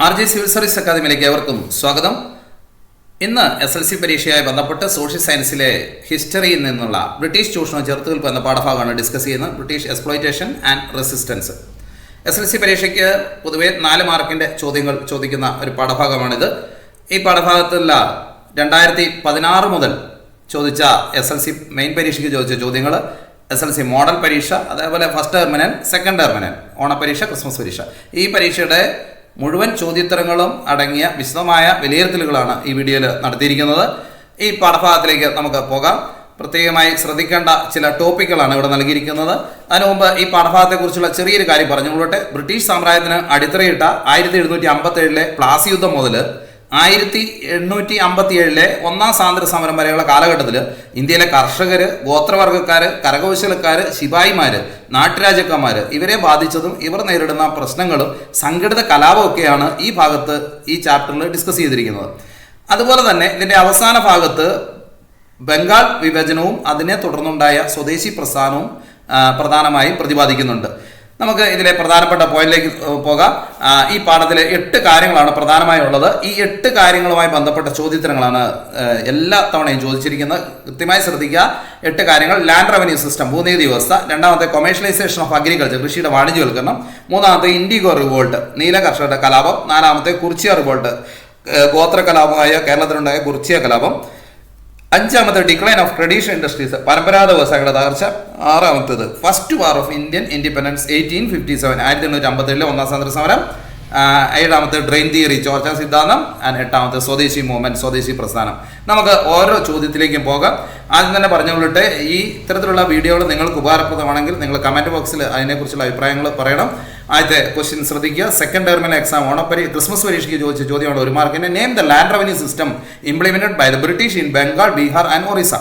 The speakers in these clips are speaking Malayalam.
RJ സിവിൽ സർവീസ് അക്കാദമിയിലേക്ക് ഏവർക്കും സ്വാഗതം. ഇന്ന് SLC പരീക്ഷയായി ബന്ധപ്പെട്ട് സോഷ്യൽ സയൻസിലെ ഹിസ്റ്ററിയിൽ നിന്നുള്ള ബ്രിട്ടീഷ് ചൂഷണവും ചെറുത്തുനിൽപ്പ് എന്ന പാഠഭാഗമാണ് ഡിസ്കസ് ചെയ്യുന്നത്. British exploitation and resistance. SLC പരീക്ഷയ്ക്ക് പൊതുവെ 4 മാർക്കിൻ്റെ ചോദ്യങ്ങൾ ചോദിക്കുന്ന ഒരു പാഠഭാഗമാണിത്. ഈ പാഠഭാഗത്തുള്ള 2016 മുതൽ ചോദിച്ച SLC മെയിൻ പരീക്ഷയ്ക്ക് ചോദിച്ച ചോദ്യങ്ങൾ, SLC മോഡൽ പരീക്ഷ, അതേപോലെ ഫസ്റ്റ് ടെർമിനൽ, സെക്കൻഡ് ടെർമിനൽ, ഓണപ്പരീക്ഷ, ക്രിസ്മസ് പരീക്ഷ, ഈ പരീക്ഷയുടെ മുഴുവൻ ചോദ്യോത്തരങ്ങളും അടങ്ങിയ വിശദമായ വിലയിരുത്തലുകളാണ് ഈ വീഡിയോയിൽ നടത്തിയിരിക്കുന്നത്. ഈ പാഠഭാഗത്തിലേക്ക് നമുക്ക് പോകാം. പ്രത്യേകമായി ശ്രദ്ധിക്കേണ്ട ചില ടോപ്പിക്കുകളാണ് ഇവിടെ നൽകിയിരിക്കുന്നത്. അതിനു മുമ്പ് ഈ പാഠഭാഗത്തെക്കുറിച്ചുള്ള ചെറിയൊരു കാര്യം പറഞ്ഞുകൊള്ളട്ടെ. ബ്രിട്ടീഷ് സാമ്രാജ്യത്തിന് അടിത്തറയിട്ട 1757 പ്ലാസി യുദ്ധം മുതൽ 1857 ഒന്നാം സ്വാതന്ത്ര്യ സമരം വരെയുള്ള കാലഘട്ടത്തിൽ ഇന്ത്യയിലെ കർഷകർ, ഗോത്രവർഗ്ഗക്കാർ, കരകൗശലക്കാർ, ശിപായിമാർ, നാട്ടുരാജാക്കന്മാർ ഇവരെ ബാധിച്ചതും ഇവർ നേരിടുന്ന പ്രശ്നങ്ങളും സംഘടിത കലാപമൊക്കെയാണ് ഈ ഭാഗത്ത് ഈ ചാപ്റ്ററിൽ ഡിസ്കസ് ചെയ്തിരിക്കുന്നത്. അതുപോലെ തന്നെ ഇതിൻ്റെ അവസാന ഭാഗത്ത് ബംഗാൾ വിഭജനവും അതിനെ തുടർന്നുണ്ടായ സ്വദേശി പ്രസ്ഥാനവും പ്രധാനമായും പ്രതിപാദിക്കുന്നുണ്ട്. നമുക്ക് ഇതിലെ പ്രധാനപ്പെട്ട പോയിന്റിലേക്ക് പോകാം. ഈ പാഠത്തിലെ 8 കാര്യങ്ങളാണ് പ്രധാനമായും ഉള്ളത്. ഈ 8 കാര്യങ്ങളുമായി ബന്ധപ്പെട്ട ചോദ്യോത്തരങ്ങളാണ് എല്ലാ തവണയും ചോദിച്ചിരിക്കുന്നത്. കൃത്യമായി ശ്രദ്ധിക്കുക. 8 കാര്യങ്ങൾ: ലാൻഡ് റവന്യൂ സിസ്റ്റം, ഭൂനികുതി വ്യവസ്ഥ; രണ്ടാമത്തെ കൊമേഴ്ഷ്യലൈസേഷൻ ഓഫ് അഗ്രികൾച്ചർ, കൃഷിയുടെ വാണിജ്യവൽക്കരണം; മൂന്നാമത്തെ ഇൻഡിഗോ റിവോൾട്ട്, നീല കർഷകരുടെ കലാപം; നാലാമത്തെ കുറിച്യ റിവോൾട്ട്, ഗോത്ര കലാപമായ കേരളത്തിലുണ്ടായ കുറിച്യ കലാപം; അഞ്ചാമത്തെ ഡിക്ലൈൻ ഓഫ് ട്രഡീഷണൽ ഇൻഡസ്ട്രീസ്, പരമ്പരാഗത വ്യവസായങ്ങളുടെ തകർച്ച; ആറാമത്തേത് first war of Indian independence 1857, 1857 ഒന്നാം സ്വാതന്ത്ര്യ സമരം; ഏഴാമത്തെ ഡ്രെയിൻ തിയറി, ചോർച്ചാ സിദ്ധാന്തം; എട്ടാമത്തെ സ്വദേശി മൂവ്മെന്റ്, സ്വദേശി പ്രസ്ഥാനം. നമുക്ക് ഓരോ ചോദ്യത്തിലേക്കും പോകാം. ആദ്യം തന്നെ പറഞ്ഞുകൊള്ളട്ടെ, ഈ ഇത്തരത്തിലുള്ള വീഡിയോകൾ നിങ്ങൾക്ക് ഉപകാരപ്രദമാണെങ്കിൽ നിങ്ങൾ കമന്റ് ബോക്സിൽ അതിനെക്കുറിച്ചുള്ള അഭിപ്രായങ്ങൾ പറയണം. ആദ്യത്തെ ക്വസ്റ്റ്യൻ ശ്രദ്ധിക്കുക. സെക്കൻഡ് ടെർമിനൽ എക്സാം ക്രിസ്മസ് പരീക്ഷയ്ക്ക് ചോദിച്ച ചോദ്യമാണ് 1 മാർക്കിന്. Name the land revenue system implemented by the British in Bengal, Bihar and Orissa.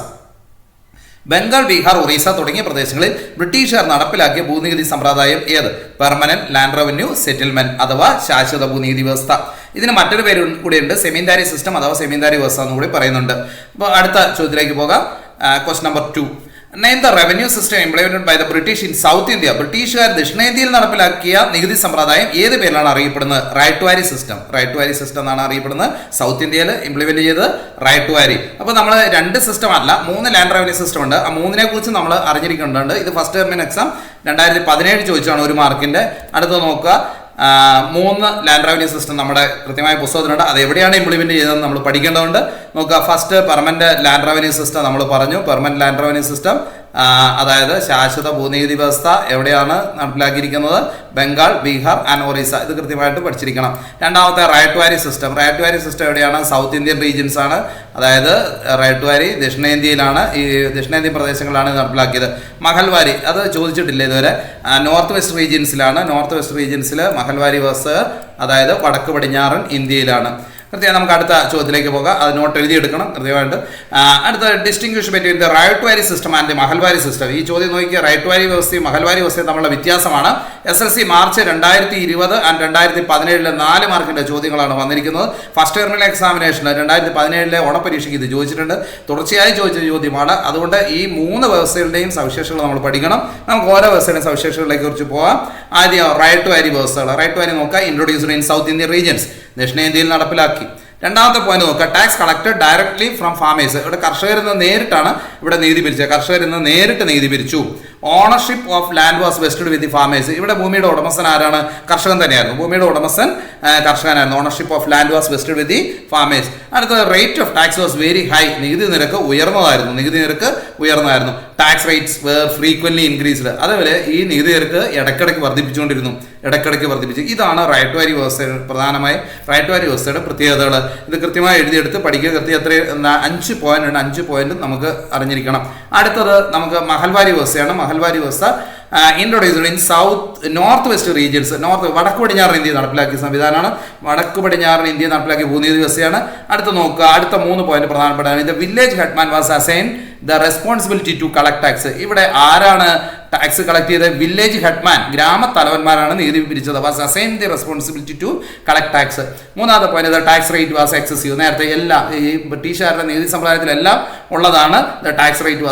Bengal, Bihar, Orissa തുടങ്ങിയ പ്രദേശങ്ങളിൽ ബ്രിട്ടീഷുകാർ നടപ്പിലാക്കിയ ഭൂനികുതി സമ്പ്രദായം ഏത്? പെർമനന്റ് ലാൻഡ് റവന്യൂ സെറ്റിൽമെന്റ് അഥവാ ശാശ്വത ഭൂനികുതി വ്യവസ്ഥ. ഇതിന് മറ്റൊരു പേര് കൂടിയുണ്ട്, സെമീന്ദാരി സിസ്റ്റം അഥവാ സെമീന്ദാരി വ്യവസ്ഥ എന്ന് കൂടി പറയുന്നുണ്ട്. അപ്പോൾ അടുത്ത ചോദ്യത്തിലേക്ക് പോകാം. Question number 2. Name the revenue system implemented by the British in south India. ബ്രിട്ടീഷുകാർ ദക്ഷിണേന്ത്യയിൽ നടപ്പിലാക്കിയ നികുതി സമ്പ്രദായം ഏത് പേരിലാണ് അറിയപ്പെടുന്നത്? Ryotwari system. Ryotwari system എന്നാണ് അറിയപ്പെടുന്നത്. സൗത്ത് ഇന്ത്യയിൽ ഇംപ്ലിമെന്റ് ചെയ്ത് റൈറ്റ് ടു വാരി. അപ്പോൾ നമ്മൾ 2 സിസ്റ്റം അല്ല, 3 ലാൻഡ് റവന്യൂ സിസ്റ്റം ഉണ്ട്. ആ 3നെ കുറിച്ച് നമ്മൾ അറിഞ്ഞിരിക്കേണ്ടതുണ്ട്. ഇത് ഫസ്റ്റ് ടെർമിനൽ എക്സാം 2017 ചോദിച്ചാണ് 1 മാർക്കിന്റെ. അടുത്ത് നോക്കുക, 3 ലാൻഡ് റവന്യൂ സിസ്റ്റം നമ്മുടെ കൃത്യമായ പുസ്തകത്തിലുണ്ട്. അത് എവിടെയാണ് ഇംപ്ലിമെന്റ് ചെയ്തതെന്ന് നമ്മൾ പഠിക്കേണ്ടതുണ്ട്. നോക്കുക, first permanent land revenue system നമ്മൾ പറഞ്ഞു. പെർമനന്റ് ലാൻഡ് റവന്യൂ സിസ്റ്റം അതായത് ശാശ്വത ഭൂനികുതി വ്യവസ്ഥ എവിടെയാണ് നടപ്പിലാക്കിയിരിക്കുന്നത്? ബംഗാൾ, ബീഹാർ ആൻഡ് ഒറീസ. ഇത് കൃത്യമായിട്ട് പഠിച്ചിരിക്കണം. രണ്ടാമത്തെ റൈറ്റ് വാരി സിസ്റ്റം. റൈറ്റ് വാരി സിസ്റ്റം എവിടെയാണ്? സൗത്ത് ഇന്ത്യൻ റീജിയൻസ് ആണ്. അതായത് റൈറ്റ് വാരി ദക്ഷിണേന്ത്യയിലാണ്, ഈ ദക്ഷിണേന്ത്യൻ പ്രദേശങ്ങളിലാണ് നടപ്പിലാക്കിയത്. മഹൽവാരി അത് ചോദിച്ചിട്ടില്ല ഇതുവരെ. നോർത്ത് വെസ്റ്റ് റീജിയൻസിലാണ്. നോർത്ത് വെസ്റ്റ് റീജിയൻസിൽ മഹൽവാരി വ്യവസ്ഥ അതായത് വടക്ക് പടിഞ്ഞാറൻ ഇന്ത്യയിലാണ്. കൃത്യമായി നമുക്ക് അടുത്ത ചോദ്യത്തിലേക്ക് പോകാം. അത് നോട്ട് എഴുതിയെടുക്കണം കൃത്യമായിട്ട്. അടുത്ത ഡിസ്റ്റിങ്വിഷ് ബിറ്റ്വീൻ ദ റൈറ്റ് വാരി system and the Mahalwari system. ഈ ചോദ്യം നോക്കിയാൽ റൈറ്റ് വാരി വ്യവസ്ഥയും മഹൽവാരി വ്യവസ്ഥയും തമ്മിലുള്ള വ്യത്യാസമാണ്. SLC മാർച്ച് 2020 ആൻഡ് 2017 4 മാർക്കിന്റെ ചോദ്യങ്ങളാണ് വന്നിരിക്കുന്നത്. ഫസ്റ്റ് ടെർമിനൽ എക്സാമിനേഷന് 2017 ഓണപ്പരീക്ഷയ്ക്ക് ഇത് ചോദിച്ചിട്ടുണ്ട്. തുടർച്ചയായി ചോദിച്ച ചോദ്യമാണ്. അതുകൊണ്ട് ഈ 3 വ്യവസ്ഥകളുടെയും സവിശേഷതകൾ നമ്മൾ പഠിക്കണം. നമുക്ക് ഓരോ വ്യവസ്ഥയുടെയും സവിശേഷതകളെ കുറിച്ച് പോകാം. ആദ്യം റൈറ്റ് വാരി വ്യവസ്ഥകൾ. റൈറ്റ് വാരി നോക്കുക. Introduced in south Indian regions, ദക്ഷിണേന്ത്യയിൽ നടപ്പിലാക്കി. രണ്ടാമത്തെ പോയിന്റ് നോക്കുക, tax collected directly from farmers. ഇവിടെ കർഷകരിൽ നിന്ന് നേരിട്ടാണ് ഇവിടെ നികുതി പിരിച്ചത്. കർഷകരിൽ നിന്ന് നേരിട്ട് നികുതി പിരിച്ചു. Ownership of land was vested with the farmers. ഇവിടെ ഭൂമിയുടെ ഉടമസ്ഥൻ ആരാണ്? കർഷകൻ തന്നെയായിരുന്നു. ഭൂമിയുടെ ഉടമസ്ഥൻ കർഷകനായിരുന്നു. Ownership of land was vested with the farmers. അടുത്തത് rate of tax was very high. നികുതി നിരക്ക് ഉയർന്നതായിരുന്നു. Tax rates were frequently increased. അതേപോലെ ഈ നികുതി നിരക്ക് ഇടയ്ക്കിടയ്ക്ക് വർദ്ധിപ്പിച്ചുകൊണ്ടിരുന്നു. ഇതാണ് റൈറ്റ് വാരി വ്യവസ്ഥ. പ്രധാനമായും റൈറ്റ് വാരി വ്യവസ്ഥയുടെ പ്രത്യേകതകൾ ഇത് കൃത്യമായി എഴുതിയെടുത്ത് പഠിക്കുക. കൃത്യം എത്ര 5 പോയിന്റ് ഉണ്ട്. 5 പോയിന്റ് നമുക്ക് അറിഞ്ഞിരിക്കണം. അടുത്തത് നമുക്ക് മഹൽവാരി വ്യവസ്ഥയാണ്. മഹൽവാരി വ്യവസ്ഥ introduced in north west regions. വടക്ക് പടിഞ്ഞാറൻ ഇന്ത്യ നടപ്പിലാക്കിയ സംവിധാനമാണ്. വടക്ക് പടിഞ്ഞാറൻ ഇന്ത്യ നടപ്പിലാക്കിയ ഭൂനികുതി വ്യവസ്ഥയാണ്. അടുത്ത നോക്കുക, അടുത്ത 3 പോയിന്റ് പ്രധാനപ്പെട്ടതാണ്. ഇത് village headman was assign the responsibility to collect tax. ഇവിടെ ആരാണ് ടാക്സ് കളക്ട് ചെയ്തത്? വില്ലേജ് ഹെഡ്മാൻ, ഗ്രാമത്തലവന്മാരാണ് നികുതി പിരിച്ചത്. Was assign the responsibility to collect tax. മൂന്നാമത്തെ point tax rate was excessive. നേരത്തെ എല്ലാം ഈ ബ്രിട്ടീഷുകാരുടെ നികുതി സമ്പ്രദായത്തിലെല്ലാം ഉള്ളതാണ്. The tax rate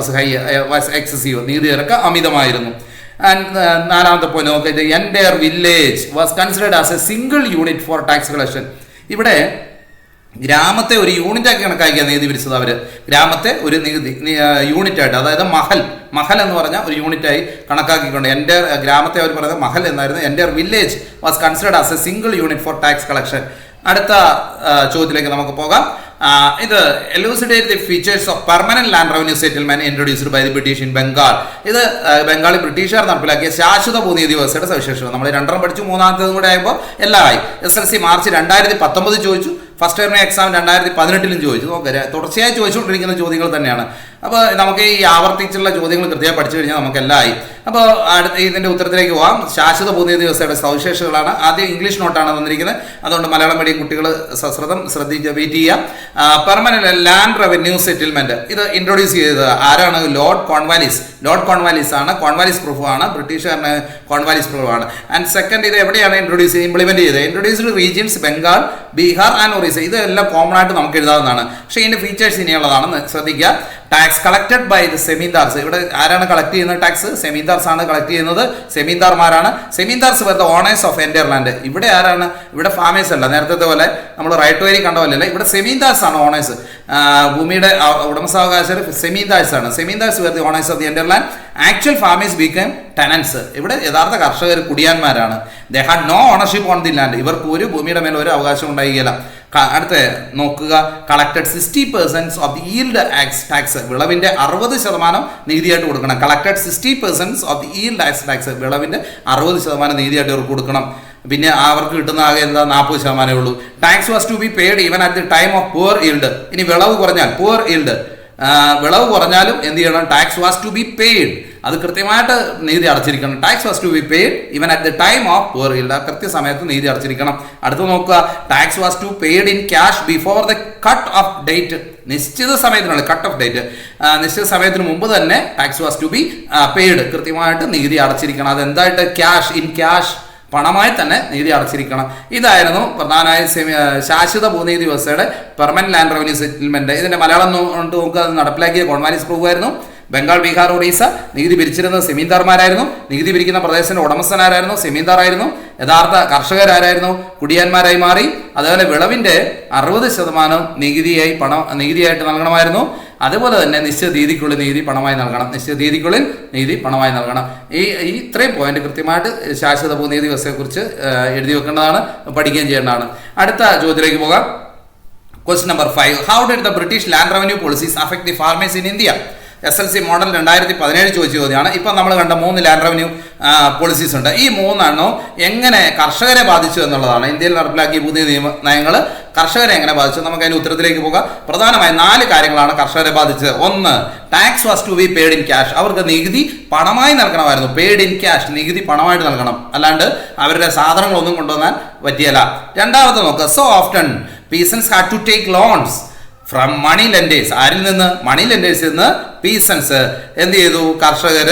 was excessive. നികുതി നിരക്ക് അമിതമായിരുന്നു. ആൻഡ് നാലാമത്തെ പോയിന്റ് നോക്കുക, ഇത് entire village was considered as a single unit for tax collection. ഇവിടെ ഗ്രാമത്തെ ഒരു യൂണിറ്റാക്കി കണക്കാക്കിയാണ് നീതി പിരിച്ചത്. അവർ ഗ്രാമത്തെ ഒരു യൂണിറ്റായിട്ട്, അതായത് മഹൽ എന്ന് പറഞ്ഞാൽ ഒരു യൂണിറ്റായി കണക്കാക്കിക്കൊണ്ട് എൻ്റെ ഗ്രാമത്തെ അവർ പറയുന്നത് മഹൽ എന്നായിരുന്നു. Entire village was considered as a single unit for tax collection. അടുത്ത ചോദ്യത്തിലേക്ക് നമുക്ക് പോകാം. ഇത് elucidate the features of permanent land revenue settlement introduced by the British in Bengal. ഇത് ബംഗാളിൽ ബ്രിട്ടീഷുകാർ നടപ്പിലാക്കിയ ശാശ്വത ഭൂനികുതി വ്യവസ്ഥയുടെ സവിശേഷത. നമ്മൾ രണ്ടെണ്ണം പഠിച്ചു, മൂന്നാമത്തേതും കൂടെ ആയപ്പോൾ എല്ലാമായി. SLC മാർച്ച് 2019 ചോദിച്ചു, ഫസ്റ്റ് ടേം എക്സാം 2018 ചോദിച്ചു. നോക്കുക, തുടർച്ചയായി ചോദിച്ചുകൊണ്ടിരിക്കുന്ന ചോദ്യങ്ങൾ തന്നെയാണ്. അപ്പോൾ നമുക്ക് ഈ ആവർത്തിച്ചുള്ള ചോദ്യങ്ങൾ കൃത്യമായി പഠിച്ചു കഴിഞ്ഞാൽ നമുക്കെല്ലാം ആയി. അപ്പോൾ അടുത്ത ഇതിൻ്റെ ഉത്തരത്തിലേക്ക് പോകാം. ശാശ്വത ഭൂനികുതി വ്യവസ്ഥയുടെ സവിശേഷതകളാണ്. ആദ്യം ഇംഗ്ലീഷ് നോട്ടാണ് തന്നിരിക്കുന്നത്, അതുകൊണ്ട് മലയാളം മീഡിയം കുട്ടികൾ സശ്രദ്ധം ശ്രദ്ധിച്ച് വെയിറ്റ് ചെയ്യാം. പെർമനന്റ് ലാൻഡ് റവന്യൂ സെറ്റിൽമെന്റ് ഇത് ഇൻട്രൊഡ്യൂസ് ചെയ്തത് ആരാണ്? Lord Cornwallis. ലോർഡ് കോൺവാലിസ് ആണ്. കോൺവാലിസ് പ്രൂഫ് ആണ്, ബ്രിട്ടീഷുകാരന് കോൺവാലിസ് പ്രൂഫ് ആണ്. ആൻഡ് സെക്കൻഡ്, ഇത് എവിടെയാണ് ഇംപ്ലിമെന്റ് ചെയ്തത്? Introduced regions Bengal, Bihar and Orissa. ഇതെല്ലാം കോമൺ ആയിട്ട് നമുക്ക് എഴുതാവുന്നതാണ്. പക്ഷേ ഇതിന്റെ ഫീച്ചേഴ്സ് ഇനിയുള്ളതാണ്, ശ്രദ്ധിക്കുക. Tax collected by the zamindars. ഇവിടെ ആരാണ് കളക്ട് ചെയ്യുന്നത്? ടാക്സ് സെമീന്ദാർസ് ആണ് കളക്ട് ചെയ്യുന്നത്. സെമീന്ദാർമാരാണ്. Zamindars were the owners of entire land. ഇവിടെ ആരാണ്? ഇവിടെ ഫാമേഴ്സ് അല്ല, നേരത്തെ പോലെ നമ്മൾ റൈറ്റ് വരി കണ്ട പോലെ ഇവിടെ സെമീന്ദാർസ് ആണ് ഓണേഴ്സ്. ഭൂമിയുടെ ഉടമസ്ഥാവകാശം സെമീന്ദാർസ് ആണ്. Zamindars were the owners of the entire land. Actual farmers become tenants. ഇവിടെ യഥാർത്ഥ കർഷകർ കുടിയാന്മാരാണ്. They had no ownership on the land. ഇവർക്ക് ഒരു ഭൂമിയുടെ മേലെ ഒരു അവകാശം ഉണ്ടായില്ല. അടുത്ത നോക്കുക, collected 60% of the yield tax. വിളവിന്റെ 60% നികുതിയായിട്ട് കൊടുക്കണം. Collected 60% of the yield tax. വിളവിന്റെ 60% നികുതിയായിട്ട് ഇവർക്ക് കൊടുക്കണം. പിന്നെ അവർക്ക് കിട്ടുന്ന ആകെ എന്താ? 40% ഉള്ളൂ. Tax was to be paid even at the time of poor yield. ഇനി വിളവ് കുറഞ്ഞാൽ, പുവർ ഈൽഡ് വിളവ് കുറഞ്ഞാലും എന്ത് ചെയ്യണം? Tax was to be paid. അത് കൃത്യമായിട്ട് നികുതി അടച്ചിരിക്കണം. Tax was to be paid even at the time of poor yield. കൃത്യസമയത്ത് നികുതി അടച്ചിരിക്കണം. അടുത്ത് നോക്കുക, tax was to paid in cash before the cut off date. നിശ്ചിത സമയത്തിനുള്ള കട്ട് ഓഫ് ഡേറ്റ്, നിശ്ചിത സമയത്തിന് മുമ്പ് തന്നെ tax was to be paid. കൃത്യമായിട്ട് നികുതി അടച്ചിരിക്കണം. അതെന്തായിട്ട്? ക്യാഷ്, ഇൻ ക്യാഷ്, പണമായി തന്നെ നികുതി അടച്ചിരിക്കണം. ഇതായിരുന്നു പ്രധാനമായ ശാശ്വത ഭൂനികുതി വ്യവസ്ഥയുടെ പെർമനന്റ് ലാൻഡ് റവന്യൂ സെറ്റിൽമെന്റ്. ഇതിന്റെ മലയാളം നോക്കുക, നടപ്പിലാക്കിയ കോൺവാലിസ് പ്രൂഫ് ആയിരുന്നു. ബംഗാൾ, ബീഹാർ, ഒറീസ നികുതി പിരിച്ചിരുന്നത് സെമീന്ദാർമാരായിരുന്നു. നികുതി പിരിക്കുന്ന പ്രദേശത്തിന്റെ ഉടമസ്ഥനാരായിരുന്നു? സെമീന്ദാറായിരുന്നു. യഥാർത്ഥ കർഷകരായിരുന്നു? കുടിയാന്മാരായി മാറി. അതുപോലെ വിളവിന്റെ 60% നികുതിയായിട്ട് നൽകണമായിരുന്നു. അതുപോലെ തന്നെ നിശ്ചിത തീയതിക്കുള്ളിൽ നികുതി പണമായി നൽകണം. നിശ്ചിത തീയതിക്കുള്ളിൽ നികുതി പണമായി നൽകണം. ഈ ഇത്രയും പോയിന്റ് കൃത്യമായിട്ട് ശാശ്വത ഭൂനികുതി വ്യവസ്ഥയെക്കുറിച്ച് എഴുതി വെക്കേണ്ടതാണ്, പഠിക്കുകയും ചെയ്യേണ്ടതാണ്. അടുത്ത ചോദ്യത്തിലേക്ക് പോകാം. Question number 5. How did the British land revenue policies affect the farmers in India? SLC model 2017 ചോദിച്ച ചോദ്യമാണ്. ഇപ്പം നമ്മൾ കണ്ട 3 ലാൻഡ് റവന്യൂ പോളിസീസ് ഉണ്ട്. ഈ 3 എങ്ങനെ കർഷകരെ ബാധിച്ചു എന്നുള്ളതാണ്. ഇന്ത്യയിൽ നടപ്പിലാക്കിയ പുതിയ നയങ്ങൾ കർഷകരെ എങ്ങനെ ബാധിച്ചു? നമുക്ക് അതിന്റെ ഉത്തരത്തിലേക്ക് പോകാം. പ്രധാനമായും 4 കാര്യങ്ങളാണ് കർഷകരെ ബാധിച്ചത്. 1, tax was to be paid in cash. അവർക്ക് നികുതി പണമായി നൽകണമായിരുന്നു. പെയ്ഡ് ഇൻ ക്യാഷ്, നികുതി പണമായിട്ട് നൽകണം, അല്ലാണ്ട് അവരുടെ സാധനങ്ങളൊന്നും കൊണ്ടുവന്നാൽ പറ്റിയല്ല. രണ്ടാമത് നോക്കുക, so often peasants had to take loans from money lenders. ആരിൽ നിന്ന്? മണി ലെൻഡേഴ്സിൽ നിന്ന് പീസൺസ് എന്ത് ചെയ്തു? കർഷകർ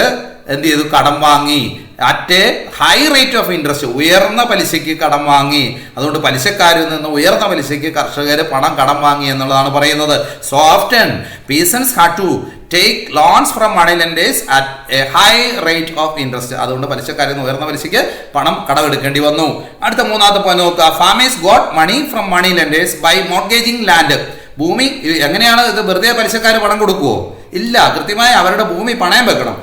എന്ത് ചെയ്തു? കടം വാങ്ങി. At a high rate of interest, ഉയർന്ന പലിശയ്ക്ക് കടം വാങ്ങി. അതുകൊണ്ട് പലിശക്കാരിൽ നിന്ന് ഉയർന്ന പലിശയ്ക്ക് കർഷകർ കടം വാങ്ങി എന്നുള്ളതാണ് പറയുന്നത്. So often peasants had to take loans from money lenders at a high rate of interest. അതുകൊണ്ട് പലിശക്കാരിൽ നിന്ന് ഉയർന്ന പലിശയ്ക്ക് പണം കടമെടുക്കേണ്ടി വന്നു. അടുത്ത മൂന്നാമത്തെ പോയിന്റ് നോക്കുക, farmers got money from money lenders by mortgaging land. ഭൂമി എങ്ങനെയാണ്? ഇത് വെറുതെ പലിശക്കാർ പണം കൊടുക്കുവോ? ഇല്ല, കൃത്യമായി അവരുടെ ഭൂമി പണയം വെക്കണം.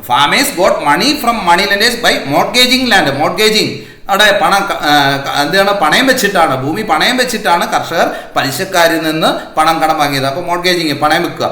Farmers got money from money lenders by mortgaging land. Mortgaging അവിടെ എന്താണ്? പണയം വെച്ചിട്ടാണ്, ഭൂമി പണയം വെച്ചിട്ടാണ് കർഷകർ പലിശക്കാരിൽ നിന്ന് പണം കടം വാങ്ങിയത്. അപ്പോൾ മോർഗേജിങ്, പണയം വെക്കുക.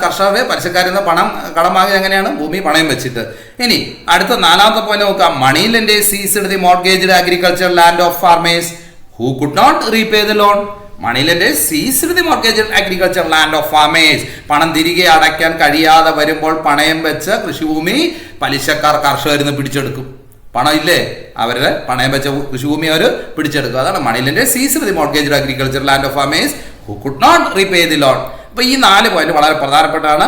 കർഷകർ പലിശക്കാരിൽ നിന്ന് പണം കടം വാങ്ങിയത് എങ്ങനെയാണ്? ഭൂമി പണയം വെച്ചിട്ട്. ഇനി അടുത്ത 4ാമത്തെ പോയിന്റ് നോക്കാം, money lenders seized the mortgaged agriculture land of farmers who could not repay the loan. Money lenders seized the mortgaged agriculture land of farmers. പണം തിരികെ അടയ്ക്കാൻ കഴിയാതെ വരുമ്പോൾ പണയം വെച്ച കൃഷിഭൂമി പലിശക്കാർ കർഷകരിൽ നിന്ന് പിടിച്ചെടുക്കും. പണം ഇല്ലേ, അവരുടെ പണയം വെച്ച കൃഷിഭൂമി അവർ പിടിച്ചെടുക്കും. അതാണ് money lenders seized the mortgaged agriculture land of farmers who could not repay the loan. അപ്പോൾ ഈ 4 പോയിന്റ് വളരെ പ്രധാനപ്പെട്ടാണ്.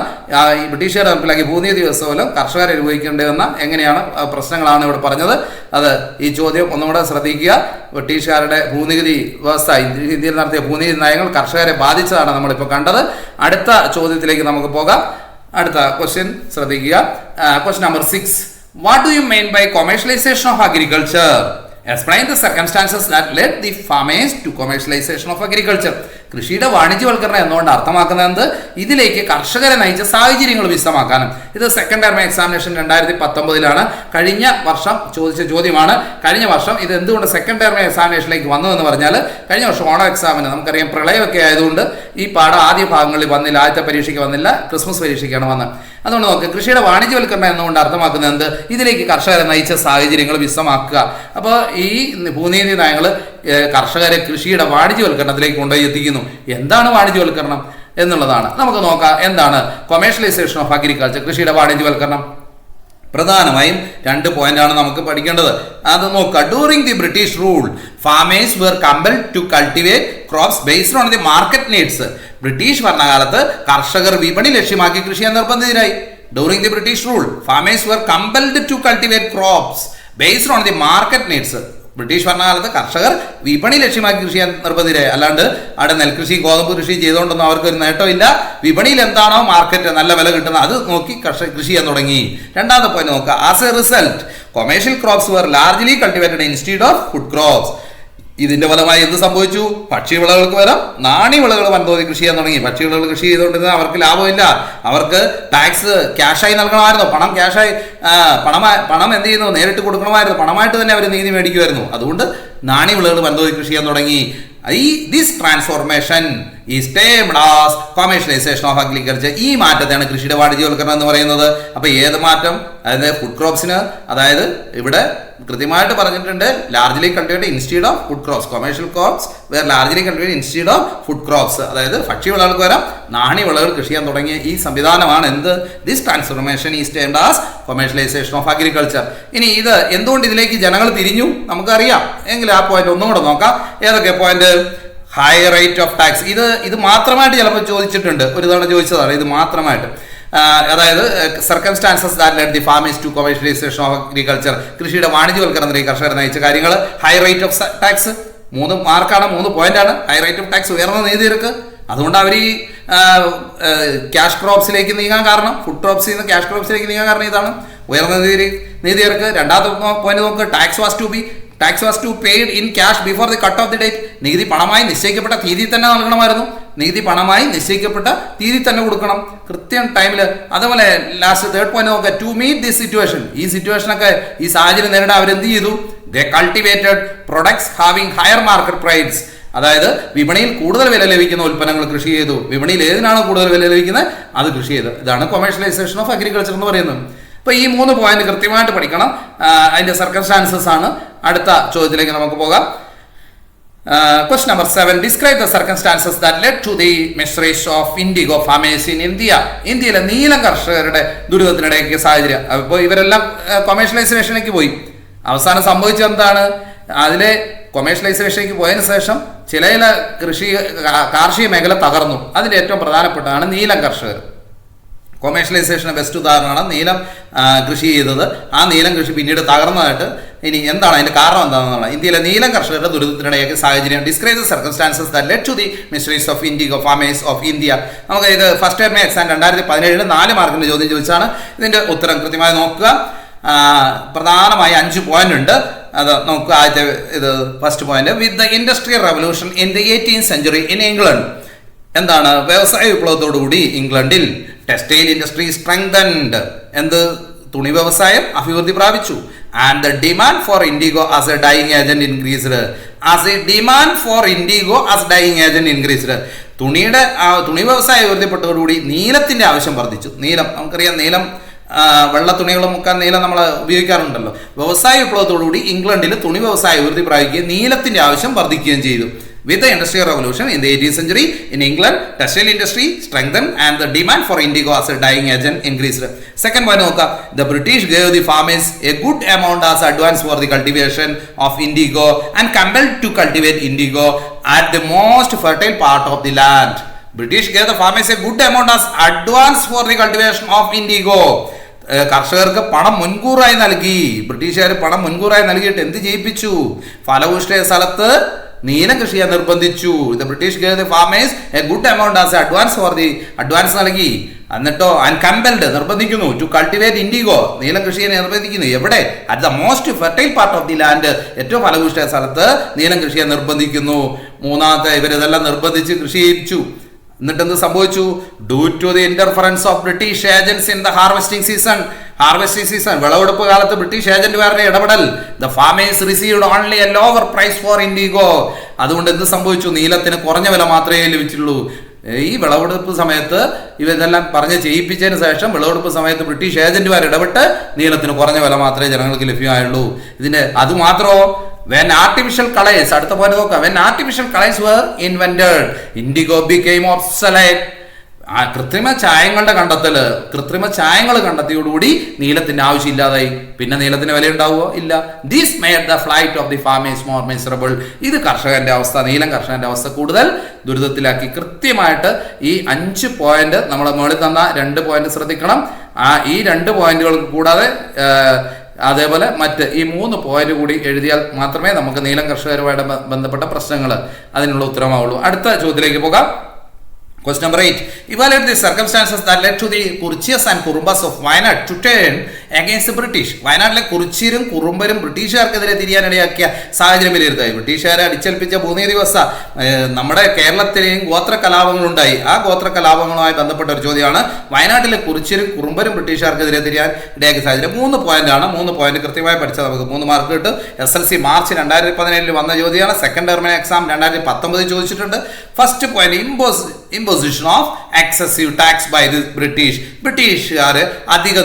ഈ ബ്രിട്ടീഷുകാർ നടപ്പിലാക്കിയ ഭൂനികുതി വ്യവസ്ഥ മൂലം കർഷകർ അനുഭവിക്കേണ്ടിവന്ന എങ്ങനെയാണ് പ്രശ്നങ്ങളാണ് ഇവിടെ പറഞ്ഞത്. അത് ഈ ചോദ്യം ഒന്നുകൂടെ ശ്രദ്ധിക്കുക. ബ്രിട്ടീഷുകാരുടെ ഭൂനികുതി വ്യവസ്ഥ, ഇന്ത്യയിൽ നടത്തിയ ഭൂനികുതി നയങ്ങൾ കർഷകരെ ബാധിച്ചതാണ് നമ്മളിപ്പോൾ കണ്ടത്. അടുത്ത ചോദ്യത്തിലേക്ക് നമുക്ക് പോകാം. അടുത്ത ക്വസ്റ്റ്യൻ ശ്രദ്ധിക്കുക. Question number 6. What do you mean by commercialization of agriculture? Explain the circumstances that led the farmers to commercialization of agriculture. കൃഷിയുടെ വാണിജ്യവൽക്കരണം എന്നുകൊണ്ട് അർത്ഥമാക്കുന്നത് ഇതിലേക്ക് കർഷകരെ നയിച്ച സാഹചര്യങ്ങൾ വിശദമാക്കാനും. ഇത് സെക്കൻഡ് ടേം എക്സാമിനേഷൻ 2019 കഴിഞ്ഞ വർഷം ചോദിച്ച ചോദ്യമാണ്. കഴിഞ്ഞ വർഷം ഇത് എന്തുകൊണ്ട് സെക്കൻഡ് ടേം എക്സാമിനേഷനിലേക്ക് വന്നു എന്ന് പറഞ്ഞാൽ, കഴിഞ്ഞ വർഷം ഓണം എക്സാമിന് നമുക്കറിയാം പ്രളയമൊക്കെ ആയതുകൊണ്ട് ഈ പാഠം ആദ്യ ഭാഗങ്ങളിൽ വന്നില്ല, ആദ്യത്തെ പരീക്ഷയ്ക്ക് വന്നില്ല, ക്രിസ്മസ് പരീക്ഷയ്ക്കാണ് വന്നത്. അതുകൊണ്ട് നോക്ക്, കൃഷിയുടെ വാണിജ്യവൽക്കരണം എന്നുകൊണ്ട് അർത്ഥമാക്കുന്നത് എന്ത്? ഇതിലേക്ക് കർഷകരെ നയിച്ച സാഹചര്യങ്ങൾ വിശദമാക്കുക. അപ്പോൾ ഈ ഭൂനീതി നയങ്ങൾ കർഷകരെ കൃഷിയുടെ വാണിജ്യവൽക്കരണത്തിലേക്ക് കൊണ്ടുപോയി എത്തിക്കുന്നു. എന്താണ് വാണിജ്യവൽക്കരണം എന്നുള്ളതാണ് നമുക്ക് നോക്കാം. എന്താണ് കൊമേഴ്ഷ്യലൈസേഷൻ ഓഫ് അഗ്രികൾച്ചർ, കൃഷിയുടെ വാണിജ്യവൽക്കരണം? പ്രധാനമായും 2 പോയിന്റാണ് നമുക്ക് പഠിക്കേണ്ടത്. അത് നോക്കുക. During the British rule farmers were compelled to cultivate crops based on the market needs. ബ്രിട്ടീഷ് ഭരണകാലത്ത് കർഷകർ വിപണി ലക്ഷ്യമാക്കി കൃഷി ചെയ്യാൻ നിർബന്ധിതരായി. During the British rule farmers were compelled to cultivate crops based on the market needs. ബ്രിട്ടീഷ് ഭരണകാലത്ത് കർഷകർ വിപണി ലക്ഷ്യമാക്കി കൃഷി ചെയ്യാൻ നിർബന്ധിതരായി. അല്ലാണ്ട് അവിടെ നെൽകൃഷി ഗോതമ്പ് കൃഷി ചെയ്തുകൊണ്ടൊന്നും അവർക്കൊരു നേട്ടമില്ല. വിപണിയിൽ എന്താണോ മാർക്കറ്റ് നല്ല വില കിട്ടുന്നത് അത് നോക്കി കർഷകർ കൃഷി ചെയ്യാൻ തുടങ്ങി. രണ്ടാമത്തെ പോയിന്റ് നോക്കുക. As a result commercial crops were largely cultivated instead of food crops. ഇതിന്റെ ഫലമായി എന്ത് സംഭവിച്ചു? ഭക്ഷ്യവിളകൾക്ക് പകരം നാണ്യവിളകൾ വൻതോതിൽ കൃഷി ചെയ്യാൻ തുടങ്ങി. ഭക്ഷ്യവിളകൾ കൃഷി ചെയ്തുകൊണ്ടിരുന്ന അവർക്ക് ലാഭമില്ല. അവർക്ക് ടാക്സ് ക്യാഷായി നൽകണമായിരുന്നു. പണം ക്യാഷായി, പണം എന്ത് ചെയ്യുന്നു? നേരിട്ട് കൊടുക്കണമായിരുന്നു. പണമായിട്ട് തന്നെ അവർ നീതി മേടിക്കുമായിരുന്നു. അതുകൊണ്ട് നാണ്യവിളകൾ വൻതോതിൽ കൃഷി ചെയ്യാൻ തുടങ്ങി. This transformation is termed as commercialisation of agriculture. ഈ മാറ്റത്തെയാണ് കൃഷിയുടെ വാണിജ്യവൽക്കരണം എന്ന് പറയുന്നത്. അപ്പോൾ ഏത് മാറ്റം? അതായത് ഫുഡ് ക്രോപ്സിന്, അതായത് ഇവിടെ കൃത്യമായിട്ട് പറഞ്ഞിട്ടുണ്ട് largely cultivated instead of food crops. Commercial crops were largely cultivated instead of food crops. അതായത് ഭക്ഷ്യവിളകൾക്ക് പകരം നാണ്യവിളകൾ കൃഷി ചെയ്യാൻ തുടങ്ങിയ ഈ സംവിധാനമാണ് എന്ത്? This transformation is termed as commercialisation of agriculture. ഇനി ഇത് എന്തുകൊണ്ട് ഇതിലേക്ക് ജനങ്ങൾ തിരിഞ്ഞു നമുക്കറിയാം. എങ്കിൽ ആ പോയിന്റ് ഒന്നും കൂടെ നോക്കാം. ഏതൊക്കെ point? High rate of tax. ഇത് മാത്രമായിട്ട് ചിലപ്പോൾ ചോദിച്ചിട്ടുണ്ട്, ഒരു തവണ ചോദിച്ചതാണ് ഇത് മാത്രമായിട്ട്. അതായത് circumstances that led the farmers to commercialisation of agriculture, കൃഷിയുടെ വാണിജ്യവൽക്കരണത്തിലേക്ക് കർഷകരെ നയിച്ച കാര്യങ്ങൾ. ഹൈ റേറ്റ് ഓഫ് ടാക്സ് 3 മാർക്കാണ്, 3 പോയിന്റാണ്. ഹൈ റേറ്റ് ഓഫ് ടാക്സ്, ഉയർന്ന നീതിനിരക്ക്. അതുകൊണ്ട് അവർ ഈ ക്യാഷ് ക്രോപ്സിലേക്ക് നീങ്ങാൻ കാരണം, ഫുഡ് ക്രോപ്സിൽ നിന്ന് ക്യാഷ് ക്രോപ്സിലേക്ക് നീങ്ങാൻ കാരണം ഇതാണ്, ഉയർന്ന നീതിനിരക്ക്. രണ്ടാമത്തെ പോയിന്റ് നോക്കുക. Tax was to paid in cash before the cut off the date. നികുതി പണമായി നിശ്ചയിക്കപ്പെട്ട തീയതി തന്നെ നൽകണമായിരുന്നു. നികുതി പണമായി നിശ്ചയിക്കപ്പെട്ട തീയതി തന്നെ കൊടുക്കണം കൃത്യം ടൈമിൽ. അതുപോലെ ലാസ്റ്റ് തേർഡ് പോയിന്റ് നോക്കുക. ടു മീറ്റ് ദിസ് സിറ്റുവേഷൻ, ഈ സിറ്റുവേഷനൊക്കെ ഈ സാഹചര്യം നേരിടാൻ അവരെന്ത് ചെയ്തു? They cultivated products having higher market price. അതായത് വിപണിയിൽ കൂടുതൽ വില ലഭിക്കുന്ന ഉൽപ്പന്നങ്ങൾ കൃഷി ചെയ്തു. വിപണിയിൽ ഏതിനാണോ കൂടുതൽ വില ലഭിക്കുന്നത് അത് കൃഷി ചെയ്തു. ഇതാണ് കൊമേഴ്ഷ്യലൈസേഷൻ ഓഫ് അഗ്രികൾച്ചർ എന്ന് പറയുന്നത്. അപ്പോൾ ഈ 3 പോയിന്റ് കൃത്യമായിട്ട് പഠിക്കണം. അതിന്റെ സർക്കംസ്റ്റാൻസസ് ആണ്. അടുത്ത ചോദ്യത്തിലേക്ക് നമുക്ക് പോകാം. Question number 7. Describe the circumstances that led to the measures of indigo farmers in India. ഇന്ത്യയിലെ നീലം കർഷകരുടെ ദുരിതത്തിനിടയ്ക്ക് സാഹചര്യം. അപ്പോൾ ഇവരെല്ലാം കൊമേഴ്ഷ്യലൈസേഷനിലേക്ക് പോയി. അവസാനം സംഭവിച്ചത് എന്താണ്? അതിലെ കൊമേഴ്ഷ്യലൈസേഷനിലേക്ക് പോയതിനു ശേഷം ചില കാർഷിക മേഖല തകർന്നു. അതിൽ ഏറ്റവും പ്രധാനപ്പെട്ടതാണ് നീലം കർഷകർ. കൊമേഴ്ഷ്യലൈസേഷന് ബെസ്റ്റ് ഉദാഹരണമാണ് നീലം കൃഷി ചെയ്തത്. ആ നീലം കൃഷി പിന്നീട് തകർന്നതായിട്ട്. ഇനി എന്താണ് അതിന്റെ കാരണം എന്താണെന്നുള്ള ഇന്ത്യയിലെ നീലം കർഷകരുടെ ദുരിതത്തിനിടയ്ക്ക് സാഹചര്യം. Describe the circumstances that led to the mysteries of indigo farmers of India. നമുക്ക് ഇത് ഫസ്റ്റ് ടേം എക്സാം 2017 4 മാർക്കിന്റെ ചോദ്യം ചോദിച്ചാണ്. ഇതിന്റെ ഉത്തരം കൃത്യമായി നോക്കുക. പ്രധാനമായി 5 പോയിന്റ് ഉണ്ട്. അത് നോക്കുക. ആദ്യത്തെ ഇത് first point. With the industrial revolution in the 18th century in England. എന്താണ്? വ്യവസായ വിപ്ലവത്തോടുകൂടി ഇംഗ്ലണ്ടിൽ ടെക്സ്റ്റൈൽ ഇൻഡസ്ട്രി സ്ട്രെങ്തൻഡ്. എന്ത്? തുണി വ്യവസായം അഭിവൃദ്ധി പ്രാപിച്ചു. And the demand for indigo as a dyeing agent increased. തുണി വ്യവസായം ഉയർത്തിപ്പെട്ടതോടുകൂടി നീലത്തിന്റെ ആവശ്യം വർദ്ധിച്ചു. നീലം നമുക്കറിയാം. നീലം വെള്ള തുണികൾ മുക്കാൻ നീലം നമ്മൾ ഉപയോഗിക്കാറുണ്ടല്ലോ. വ്യവസായ വിപ്ലവത്തോടുകൂടി ഇംഗ്ലണ്ടിൽ തുണി വ്യവസായം ഉയർത്തി പ്രാപിക്കുകയും നീലത്തിന്റെ ആവശ്യം വർദ്ധിക്കുകയും ചെയ്തു. With the industrial revolution in the 18th century in England, textile industry strengthened and the demand for indigo as a dyeing agent increased. Second one, the British gave the farmers a good amount as advance for the cultivation of indigo and compelled to cultivate indigo at the most fertile part of the land. British gave the farmers a good amount as advance for the cultivation of indigo. കർഷകർക്ക് പണം മുൻകൂറായി നൽകി. ബ്രിട്ടീഷുകാർ പണം മുൻകൂറായി നൽകിയിട്ട് എന്ത് ചെയ്യിപ്പിച്ചു? ഫലഭൂഷ്ഠ സ്ഥലത്ത് നീലം കൃഷി ചെയ്യാൻ നിർബന്ധിച്ചു. The British gave the farmers A good amount as advance for the advance നൽകി. എന്നിട്ടോ ആൻഡ് കമ്പൽഡ് നിർബന്ധിക്കുന്നു ടു കൾട്ടിവേറ്റ് ഇൻഡിഗോ നീലം കൃഷി ചെയ്യാൻ നിർബന്ധിക്കുന്നു. എവിടെ? At the most fertile part of the land ഏറ്റവും ഫലഭൂഷ്ടായ സ്ഥലത്ത് നീലം കൃഷി ചെയ്യാൻ നിർബന്ധിക്കുന്നു. മൂന്നാമത്തെ ഇവരിതെല്ലാം നിർബന്ധിച്ച് കൃഷി ചെയ്യിച്ചു. എന്നിട്ട് എന്ത് സംഭവിച്ചു? Due to the interference of British agents in the harvesting season വിളവെടുപ്പ് കാലത്ത് ബ്രിട്ടീഷ് ഏജന്റുമാരുടെ ഇടപെടൽ the farmers received only a lower price for indigo. അതുകൊണ്ട് എന്ത് സംഭവിച്ചു? നീലത്തിന് കുറഞ്ഞ വില മാത്രമേ ലഭിച്ചുള്ളൂ. ഈ വിളവെടുപ്പ് സമയത്ത് ഇതെല്ലാം പറഞ്ഞ് ചെയ്യിപ്പിച്ചതിന് ശേഷം വിളവെടുപ്പ് സമയത്ത് ബ്രിട്ടീഷ് ഏജന്റുമാർ ഇടപെട്ട് നീലത്തിന് കുറഞ്ഞ വില മാത്രമേ ജനങ്ങൾക്ക് ലഭ്യമായുള്ളൂ. ഇതിന് അതുമാത്രമോ when artificial colors അടുത്ത പോയിന്റ് നോക്കാം. when artificial colors were invented indigo became obsolete. കൃത്രിമ ചായങ്ങൾ കണ്ടെത്തിയോടുകൂടി നീലത്തിന്റെ ആവശ്യമില്ലാതായി. പിന്നെ നീലത്തിന് വില ഉണ്ടാവുമോ? ഇല്ല. This made the flight of the farmers more miserable. ഇത് കർഷകന്റെ അവസ്ഥ, നീലം കർഷകന്റെ അവസ്ഥ കൂടുതൽ ദുരിതത്തിലാക്കി. കൃത്യമായിട്ട് ഈ 5 പോയിന്റ് നമ്മൾ മുകളിൽ തന്ന 2 പോയിന്റ് ശ്രദ്ധിക്കണം. ഈ 2 പോയിന്റുകൾ കൂടാതെ അതേപോലെ മറ്റ് ഈ 3 പോയിന്റ് കൂടി എഴുതിയാൽ മാത്രമേ നമുക്ക് നീലം കർഷകരുമായിട്ട് ബന്ധപ്പെട്ട പ്രശ്നങ്ങൾ അതിനുള്ള ഉത്തരമാവുള്ളൂ. അടുത്ത ചോദ്യത്തിലേക്ക് പോകാം. Question number 8. Evaluate the circumstances that led to the Kurchias and Kurumbas of Wayanad to turn against the British. വയനാട്ടിലെ കുറിച്യരും കുറുമ്പരും ബ്രിട്ടീഷുകാർക്കെതിരെ തിരിയാനിടയാക്കിയ സാഹചര്യം വിലയിരുത്തായി. ബ്രിട്ടീഷുകാരെ അടിച്ചേൽപ്പിച്ച 3 ദിവസം നമ്മുടെ കേരളത്തിലെയും ഗോത്ര കലാപങ്ങളുണ്ടായി. ആ ഗോത്ര കലാപങ്ങളുമായി ബന്ധപ്പെട്ട ഒരു ചോദ്യമാണ്. വയനാട്ടിലെ കുറിച്യരും കുറുമ്പരും ബ്രിട്ടീഷുകാർക്കെതിരെ തിരിയാൻ ഇടയാക്കിയ സാഹചര്യം. 3 പോയിന്റാണ്. 3 പോയിന്റ് കൃത്യമായി പഠിച്ചാൽ നമുക്ക് 3 മാർക്ക് കിട്ടും. SLC മാർച്ച് 2017 വന്ന ചോദ്യമാണ്. സെക്കൻഡ് ടെർമിനൽ എക്സാം 2019 ചോദിച്ചിട്ടുണ്ട്. First point imposition of excessive tax by the British. ബ്രിട്ടീഷുകാർ അധിക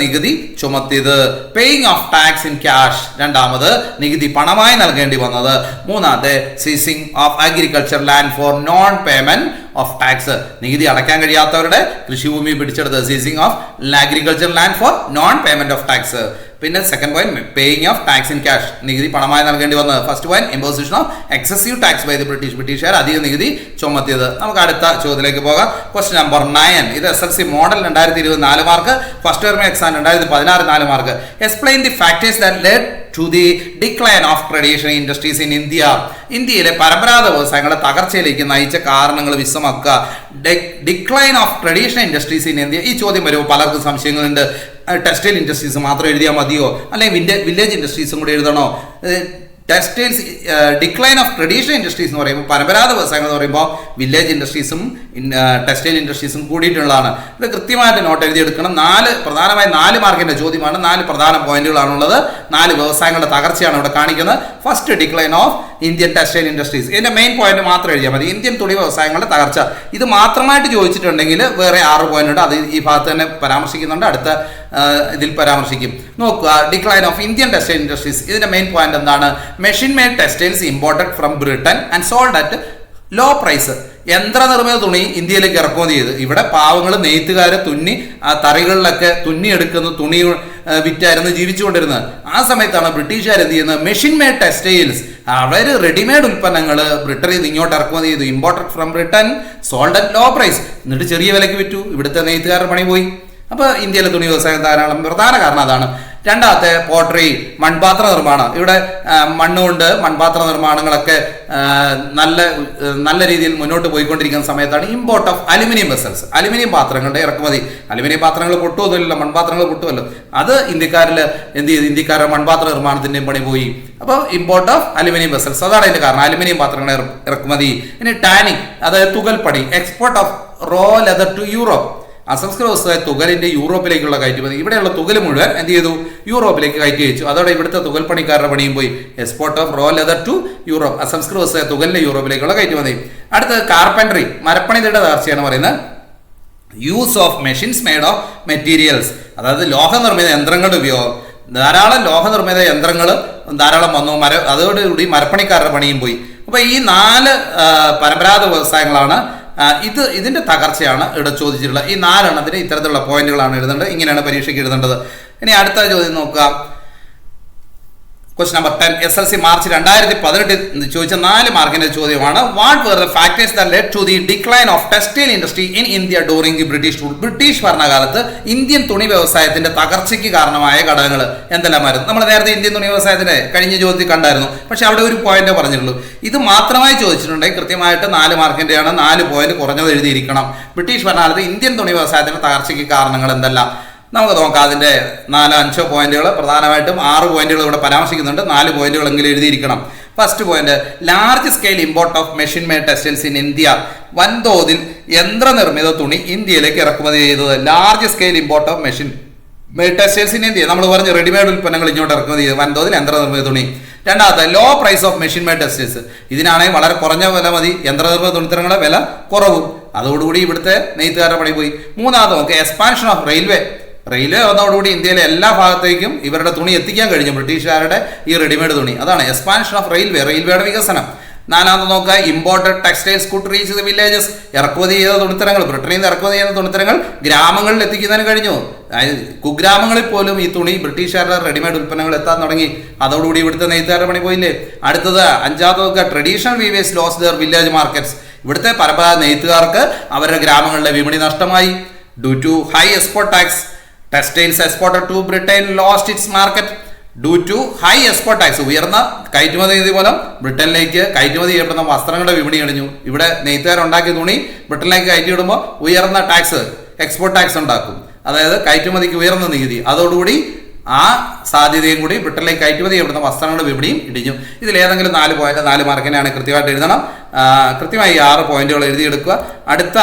നികുതി ചുമത്തിയത്. Paying of tax in cash. രണ്ടാമത് നികുതി പണമായി നൽകേണ്ടി വന്നത്. മൂന്നാമത് seizing of agriculture land for non payment of tax. നികുതി അടയ്ക്കാൻ കഴിയാത്തവരുടെ കൃഷിഭൂമി പിടിച്ചെടുത്ത്. Seizing of agriculture land for non payment of tax. പിന്നെ second point paying of tax in cash. നികുതി പണമായി നൽകേണ്ടി വന്നത്. First point imposition of excessive tax by the British. ബ്രിട്ടീഷുകാർ അധിക നികുതി ചുമത്തിയത്. നമുക്ക് അടുത്ത ചോദ്യത്തിലേക്ക് പോകാം. Question number 9. ഇത് SLC model 2020 4 mark. First terminal exam 2016 4 mark. Explain the factors that led to the decline of traditional industries in India. ഇന്ത്യയിലെ പരമ്പരാഗത വ്യവസായങ്ങളെ തകർച്ചയിലേക്ക് നയിച്ച കാരണങ്ങൾ വിശദമാക്കുക. Decline of traditional industries in India. ഈ ചോദ്യം വരുമ്പോൾ പലർക്കും സംശയങ്ങളുണ്ട്. ടെക്സ്റ്റൈൽ ഇൻഡസ്ട്രീസ് മാത്രം എഴുതിയാൽ മതിയോ, അല്ലെങ്കിൽ വില്ലേജ് ഇൻഡസ്ട്രീസും കൂടി എഴുതണോ? Textiles decline of traditional industries എന്ന് പറയുമ്പോൾ പരമ്പരാഗത വ്യവസായങ്ങൾ എന്ന് പറയുമ്പോൾ വില്ലേജ് ഇൻഡസ്ട്രീസും ടെക്സ്റ്റൈൽ ഇൻഡസ്ട്രീസും കൂടിയിട്ടുള്ളതാണ്. ഇത് കൃത്യമായിട്ട് നോട്ട് എഴുതിയെടുക്കണം. പ്രധാനമായും 4 മാർക്കിന്റെ ചോദ്യമാണ്. 4 പ്രധാന പോയിന്റുകളാണുള്ളത്. 4 വ്യവസായങ്ങളുടെ തകർച്ചയാണ് ഇവിടെ കാണിക്കുന്നത്. First decline of Indian textile industries. ഇതിന്റെ മെയിൻ പോയിന്റ് മാത്രം എഴുതിയാൽ മതി. ഇന്ത്യൻ തുണി വ്യവസായങ്ങളുടെ തകർച്ച. ഇത് മാത്രമായിട്ട് ചോദിച്ചിട്ടുണ്ടെങ്കിൽ വേറെ 6 പോയിന്റ് ഉണ്ട്. അത് ഈ ഭാഗത്ത് തന്നെ പരാമർശിക്കുന്നുണ്ട്. അടുത്ത ഇതിൽ പരാമർശിക്കും. നോക്കുക, decline of Indian textile industries. ഇതിന്റെ മെയിൻ പോയിന്റ് എന്താണ്? Machine made textiles imported from Britain and sold at low price. യന്ത്രനിർമ്മിത തുണി ഇന്ത്യയിലേക്ക് ഇറക്കുമതി ചെയ്ത് ഇവിടെ പാവങ്ങൾ നെയ്ത്തുകാരെ തറികളിലൊക്കെ തുന്നിയെടുക്കുന്ന തുണി വിറ്റായിരുന്നു ജീവിച്ചുകൊണ്ടിരുന്നത്. ആ സമയത്താണ് ബ്രിട്ടീഷുകാർ എന്ത് ചെയ്യുന്നത്? മെഷീൻ മെയ്ഡ് ടെക്സ്റ്റൈൽസ്, അവർ റെഡിമെയ്ഡ് ഉൽപ്പന്നങ്ങൾ ബ്രിട്ടനിൽ നിന്ന് ഇങ്ങോട്ട് ഇറക്കുമതി ചെയ്തു. Imported from Britain sold at low price. എന്നിട്ട് ചെറിയ വിലയ്ക്ക് വിറ്റു. ഇവിടുത്തെ നെയ്ത്തുകാരുടെ പണി പോയി. അപ്പോൾ ഇന്ത്യയിലെ തുണി വ്യവസായം ധാരാളം പ്രധാന കാരണം അതാണ്. രണ്ടാമത്തെ പോട്ടറി, മൺപാത്ര നിർമ്മാണം. ഇവിടെ മണ്ണുകൊണ്ട് മൺപാത്ര നിർമ്മാണങ്ങളൊക്കെ നല്ല രീതിയിൽ മുന്നോട്ട് പോയിക്കൊണ്ടിരിക്കുന്ന സമയത്താണ് import of aluminium vessels. Aluminium പാത്രങ്ങളുടെ ഇറക്കുമതി. അലുമിനിയം പാത്രങ്ങൾ പൊട്ടുമൊന്നുമില്ല, മൺപാത്രങ്ങൾ പൊട്ടുമല്ലോ. അത് ഇന്ത്യക്കാരുടെ മൺപാത്ര നിർമ്മാണത്തിൻ്റെയും പണി പോയി. അപ്പോൾ ഇമ്പോർട്ട് ഓഫ് അലുമിനിയം വെസൽസ്, അതാണ് അതിൻ്റെ കാരണം. അലുമിനിയം പാത്രങ്ങളുടെ ഇറക്കുമതി. ഇനി ടാനിങ്, അതായത് തുകൽപ്പണി. Export of raw leather to Europe. അസംസ്കൃത വസ്തുവായ തുകലിന്റെ യൂറോപ്പിലേക്കുള്ള കയറ്റുമതി. ഇവിടെയുള്ള തുകൽ മുഴുവൻ എന്ത് ചെയ്തു? യൂറോപ്പിലേക്ക് കയറ്റി വെച്ചു. അതോടെ ഇവിടുത്തെ തുകൽ പണിക്കാരുടെ പണിയും പോയി. Export of raw leather to Europe. അസംസ്കൃത വസ്തുവായ തുകലിന്റെ യൂറോപ്പിലേക്കുള്ള കയറ്റുമതി. അടുത്തത് കാർപ്പൻട്രി, മരപ്പണിയുടെ തകർച്ചയാണ് പറയുന്നത്. Use of machines made of materials, അതായത് ലോഹനിർമ്മിത യന്ത്രങ്ങളുടെ ഉപയോഗം. ധാരാളം ലോഹനിർമ്മിത യന്ത്രങ്ങൾ ധാരാളം വന്നു. അതോടുകൂടി മരപ്പണിക്കാരുടെ പണിയും പോയി. അപ്പോൾ ഈ 4 പരമ്പരാഗത വ്യവസായങ്ങളാണ്. ഇതിന്റെ തകർച്ചയാണ് ഇവിടെ ചോദിച്ചിട്ടുള്ളത്. ഈ 4 എണ്ണത്തിന് ഇത്തരത്തിലുള്ള പോയിന്റുകളാണ് എഴുതേണ്ടത്. ഇങ്ങനെയാണ് പരീക്ഷയ്ക്ക് എഴുതേണ്ടത്. ഇനി അടുത്ത ചോദ്യം നോക്കുക. ക്വസ്റ്റ്യൻ നമ്പർ 10 SLC മാർച്ച് 2018 ചോദിച്ച 4 മാർക്കിന്റെ ചോദ്യമാണ്. What were the factors that led to the decline of textile industry in India during the British rule? British ഭരണകാലത്ത് ഇന്ത്യൻ തുണി വ്യവസായത്തിന്റെ തകർച്ചയ്ക്ക് കാരണമായ ഘടകങ്ങൾ എന്തെല്ലാമായിരുന്നു? നമ്മൾ നേരത്തെ ഇന്ത്യൻ തുണി വ്യവസായത്തിന്റെ കഴിഞ്ഞ ചോദ്യത്തിൽ കണ്ടായിരുന്നു. പക്ഷെ അവിടെ ഒരു പോയിന്റ് പറഞ്ഞിട്ടുള്ളൂ. ഇത് മാത്രമായി ചോദിച്ചിട്ടുണ്ടെങ്കിൽ കൃത്യമായിട്ട് 4 മാർക്കിന്റെയാണ്, 4 പോയിന്റ് കുറഞ്ഞത് എഴുതിയിരിക്കണം. ബ്രിട്ടീഷ് ഭരണകാലത്ത് ഇന്ത്യൻ തുണി വ്യവസായത്തിന്റെ തകർച്ചയ്ക്ക് കാരണങ്ങൾ എന്തെല്ലാം നമുക്ക് നോക്കാം. അതിന്റെ 4-5 പോയിന്റുകൾ, പ്രധാനമായിട്ടും 6 പോയിന്റുകൾ ഇവിടെ പരാമർശിക്കുന്നുണ്ട്. 4 പോയിന്റുകളെങ്കിലും എഴുതിയിരിക്കണം. First point, large scale import of machine made textiles in India. വൻതോതിൽ യന്ത്രനിർമ്മിത തുണി ഇന്ത്യയിലേക്ക് ഇറക്കുമതി ചെയ്തത്. Large scale import of machine made textiles in India. നമ്മൾ പറഞ്ഞ റെഡിമെയ്ഡ് ഉൽപ്പന്നങ്ങൾ ഇങ്ങോട്ട് ഇറക്കുമതി ചെയ്ത് വൻതോതിൽ യന്ത്രനിർമ്മിത തുണി. രണ്ടാമത്തെ, low price of machine made textiles. ഇതിനാണെങ്കിൽ വളരെ കുറഞ്ഞ വില മതി, യന്ത്രനിർമ്മിത തുണിത്തരങ്ങളുടെ വില കുറവും. അതോടുകൂടി ഇവിടുത്തെ നെയ്ത്തുകാരുടെ പണി പോയി. മൂന്നാമത്തെ നമുക്ക് എക്സ്പാൻഷൻ ഓഫ് റെയിൽവേ വന്നതോടുകൂടി ഇന്ത്യയിലെ എല്ലാ ഭാഗത്തേക്കും ഇവരുടെ തുണി എത്തിക്കാൻ കഴിഞ്ഞു, ബ്രിട്ടീഷുകാരുടെ ഈ റെഡിമെയ്ഡ് തുണി. അതാണ് എക്സ്പാൻഷൻ ഓഫ് റെയിൽവേയുടെ വികസനം. നാലാമത് നോക്കുക, imported textiles could reach the villages. ഇറക്കുമതി ചെയ്ത തുണിത്തരങ്ങൾ, ബ്രിട്ടനിൽ നിന്ന് ഇറക്കുമതി ചെയ്യുന്ന തുണിത്തരങ്ങൾ ഗ്രാമങ്ങളിൽ എത്തിക്കുന്നതിന് കഴിഞ്ഞു. കുഗ്രാമങ്ങളിൽ പോലും ഈ തുണി ബ്രിട്ടീഷുകാരുടെ റെഡിമെയ്ഡ് ഉൽപ്പന്നങ്ങൾ എത്താൻ തുടങ്ങി. അതോടുകൂടി ഇവിടുത്തെ നെയ്ത്തുകാരുടെ പണി പോയില്ലേ. അടുത്തത് അഞ്ചാമത് നോക്കുക, traditional weavers lose their village markets. ഇവിടുത്തെ പരമ്പരാഗത നെയ്ത്തുകാർക്ക് അവരുടെ ഗ്രാമങ്ങളിലെ വിപണി നഷ്ടമായി. Due to high export tax, textiles exported to Britain lost its market. Due to high export tax, ഉയർന്ന കയറ്റുമതി നികുതി മൂലം ബ്രിട്ടനിലേക്ക് കയറ്റുമതി ചെയ്യപ്പെടുന്ന വസ്ത്രങ്ങളുടെ വിപണി കഴിഞ്ഞു. ഇവിടെ നെയ്ത്തുകാരുണ്ടാക്കിയ തുണി ബ്രിട്ടനിലേക്ക് കയറ്റി വിടുമ്പോൾ ഉയർന്ന ടാക്സ്, എക്സ്പോർട്ട് ടാക്സ് ഉണ്ടാക്കും. അതായത് കയറ്റുമതിക്ക് ഉയർന്ന നികുതി. അതോടുകൂടി ആ സാധ്യതയും കൂടി ബ്രിട്ടനിലേക്ക് കയറ്റുമതി ചെയ്യപ്പെടുന്ന വസ്ത്രങ്ങളുടെ വിപണിയും ഇടിഞ്ഞു. ഇതിലേതെങ്കിലും 4 പോയിന്റ് 4 മാർക്കിനാണ് കൃത്യമായിട്ട് എഴുതണം. കൃത്യമായി 6 പോയിന്റുകൾ എഴുതിയെടുക്കുക. അടുത്ത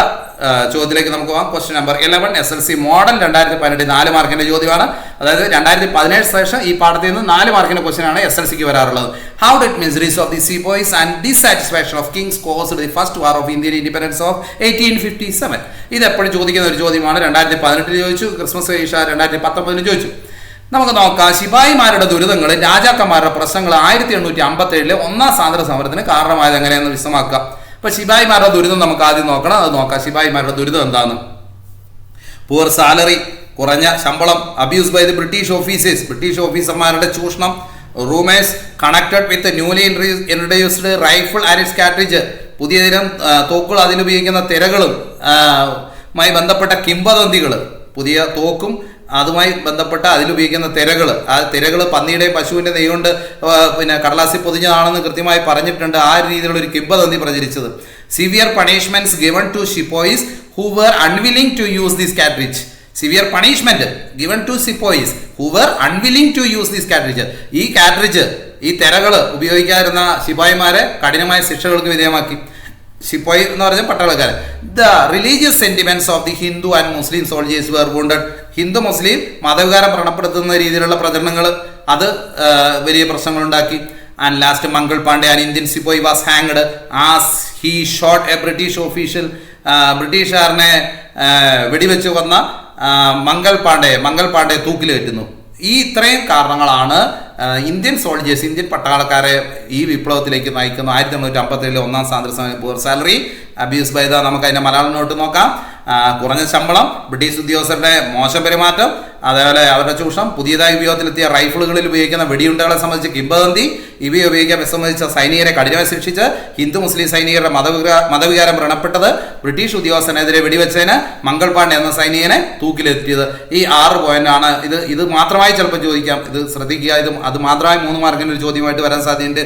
ചോദ്യത്തിലേക്ക് നമുക്ക് പോകാം. ക്വസ്റ്റ്യൻ നമ്പർ 11 SLC മോഡൽ 2018 4 മാർക്കിന്റെ ചോദ്യമാണ്. അതായത് 2017 ശേഷം ഈ പാഠത്തിൽ നിന്ന് 4 മാർക്കിന്റെ ക്വസ്റ്റ്യൻ ആണ് SLCക്ക് വരാറുള്ളത്. How did miseries of the sepoys and dissatisfaction of kings caused the first war of Indian independence of 1857? ഇത് എപ്പോഴും ചോദിക്കുന്ന ഒരു ചോദ്യമാണ്. 2018 ചോദിച്ചു, ക്രിസ്മസ് പരീക്ഷ 2019 ചോദിച്ചു. നമുക്ക് നോക്കാം, ശിപായിമാരുടെ ദുരിതങ്ങൾ, രാജാക്കന്മാരുടെ പ്രശ്നങ്ങൾ 1857 ഒന്നാം സ്വാതന്ത്ര്യ സമരത്തിന് കാരണമായത് എങ്ങനെയെന്ന് വിശദമാക്കാം. അപ്പൊ ശിപായിമാരുടെ ദുരിതം നമുക്ക് ആദ്യം നോക്കണം. അത് നോക്കാം, ശിപായിമാരുടെ ദുരിതം എന്താണ്? പൂർ സാലറി, കുറഞ്ഞ ശമ്പളം. Abuse by the British officers, British ഓഫീസർമാരുടെ ചൂഷണം. Rumours connected with newly introduced rifle and its cartridge, പുതിയ തരം തോക്കുകൾ, അതിലുപയോഗിക്കുന്ന തിരകളും മായി ബന്ധപ്പെട്ട കിംവദന്തികൾ. പുതിയ തോക്കും അതുമായി ബന്ധപ്പെട്ട അതിലുപയോഗിക്കുന്ന തിരകൾ, ആ തിരകൾ പന്നിയുടെയും പശുവിൻ്റെ നെയ്യ് കൊണ്ട് പിന്നെ കടലാസിൽ പൊതിഞ്ഞതാണെന്ന് കൃത്യമായി പറഞ്ഞിട്ടുണ്ട്. ആ രീതിയിലുള്ള ഒരു കിംവദന്തി പ്രചരിച്ചത്. Severe punishments given to sepoys who were unwilling to use this cartridge. Severe punishment given to sepoys who were unwilling to use this cartridge. ഈ കാർട്രിഡ്ജ്, ഈ തിരകൾ ഉപയോഗിക്കാതിരുന്ന ശിപായിമാരെ കഠിനമായ ശിക്ഷകൾക്ക് വിധേയമാക്കി. ശിപ്പോയി എന്ന് പറഞ്ഞ പട്ടാളക്കാരൻ. The religious sentiments of the Hindu and Muslim soldiers were wounded. Hindu Muslim മതവികാരം വ്രണപ്പെടുത്തുന്ന രീതിയിലുള്ള പ്രചരണങ്ങൾ, അത് വലിയ പ്രശ്നങ്ങളുണ്ടാക്കി. And last Mangal Pandey, an Indian sepoy, was hanged as he shot a British official. ബ്രിട്ടീഷുകാരനെ വെടിവെച്ച് കൊന്ന മംഗൾ പാണ്ഡെ തൂക്കിൽ കയറ്റുന്നു. ഈ ഇത്രയും കാരണങ്ങളാണ് ഇന്ത്യൻ സോൾജേഴ്സ്, ഇന്ത്യൻ പട്ടാളക്കാരെ ഈ വിപ്ലവത്തിലേക്ക് നയിക്കുന്നു. 1857 ഒന്നാം സ്വാതന്ത്ര്യ സമരം. പൂർ സാലറി, അബ്യൂസ് ബൈ ദ, നമുക്ക് അതിന്റെ മലയാളം നോട്ട് നോക്കാം. കുറഞ്ഞ ശമ്പളം, ബ്രിട്ടീഷ് ഉദ്യോഗസ്ഥരുടെ മോശം പെരുമാറ്റം, അതേപോലെ അവരുടെ ചൂഷണം, പുതിയതായി ഉപയോഗത്തിലെത്തിയ റൈഫിളുകളിൽ ഉപയോഗിക്കുന്ന വെടിയുണ്ടകളെ സംബന്ധിച്ച് കിംവദന്തി, ഇവയെ ഉപയോഗിക്കാൻ വിസമ്മതിച്ച സൈനികരെ കഠിനമായി ശിക്ഷിച്ച് ഹിന്ദു മുസ്ലിം സൈനികരുടെ മതവികാരം വ്രണപ്പെട്ടത്, ബ്രിട്ടീഷ് ഉദ്യോഗസ്ഥനെതിരെ വെടിവെച്ചതിന് മംഗൾ പാണ്ഡെ എന്ന സൈനികനെ തൂക്കിലെത്തിയത്. ഈ 6 പോയിന്റാണ്. ഇത് മാത്രമായി ചിലപ്പോൾ ചോദിക്കാം, ഇത് ശ്രദ്ധിക്കുക. അത് മാത്രമായി 3 മാർക്കിന് ഒരു ചോദ്യമായിട്ട് വരാൻ സാധ്യതയുണ്ട്.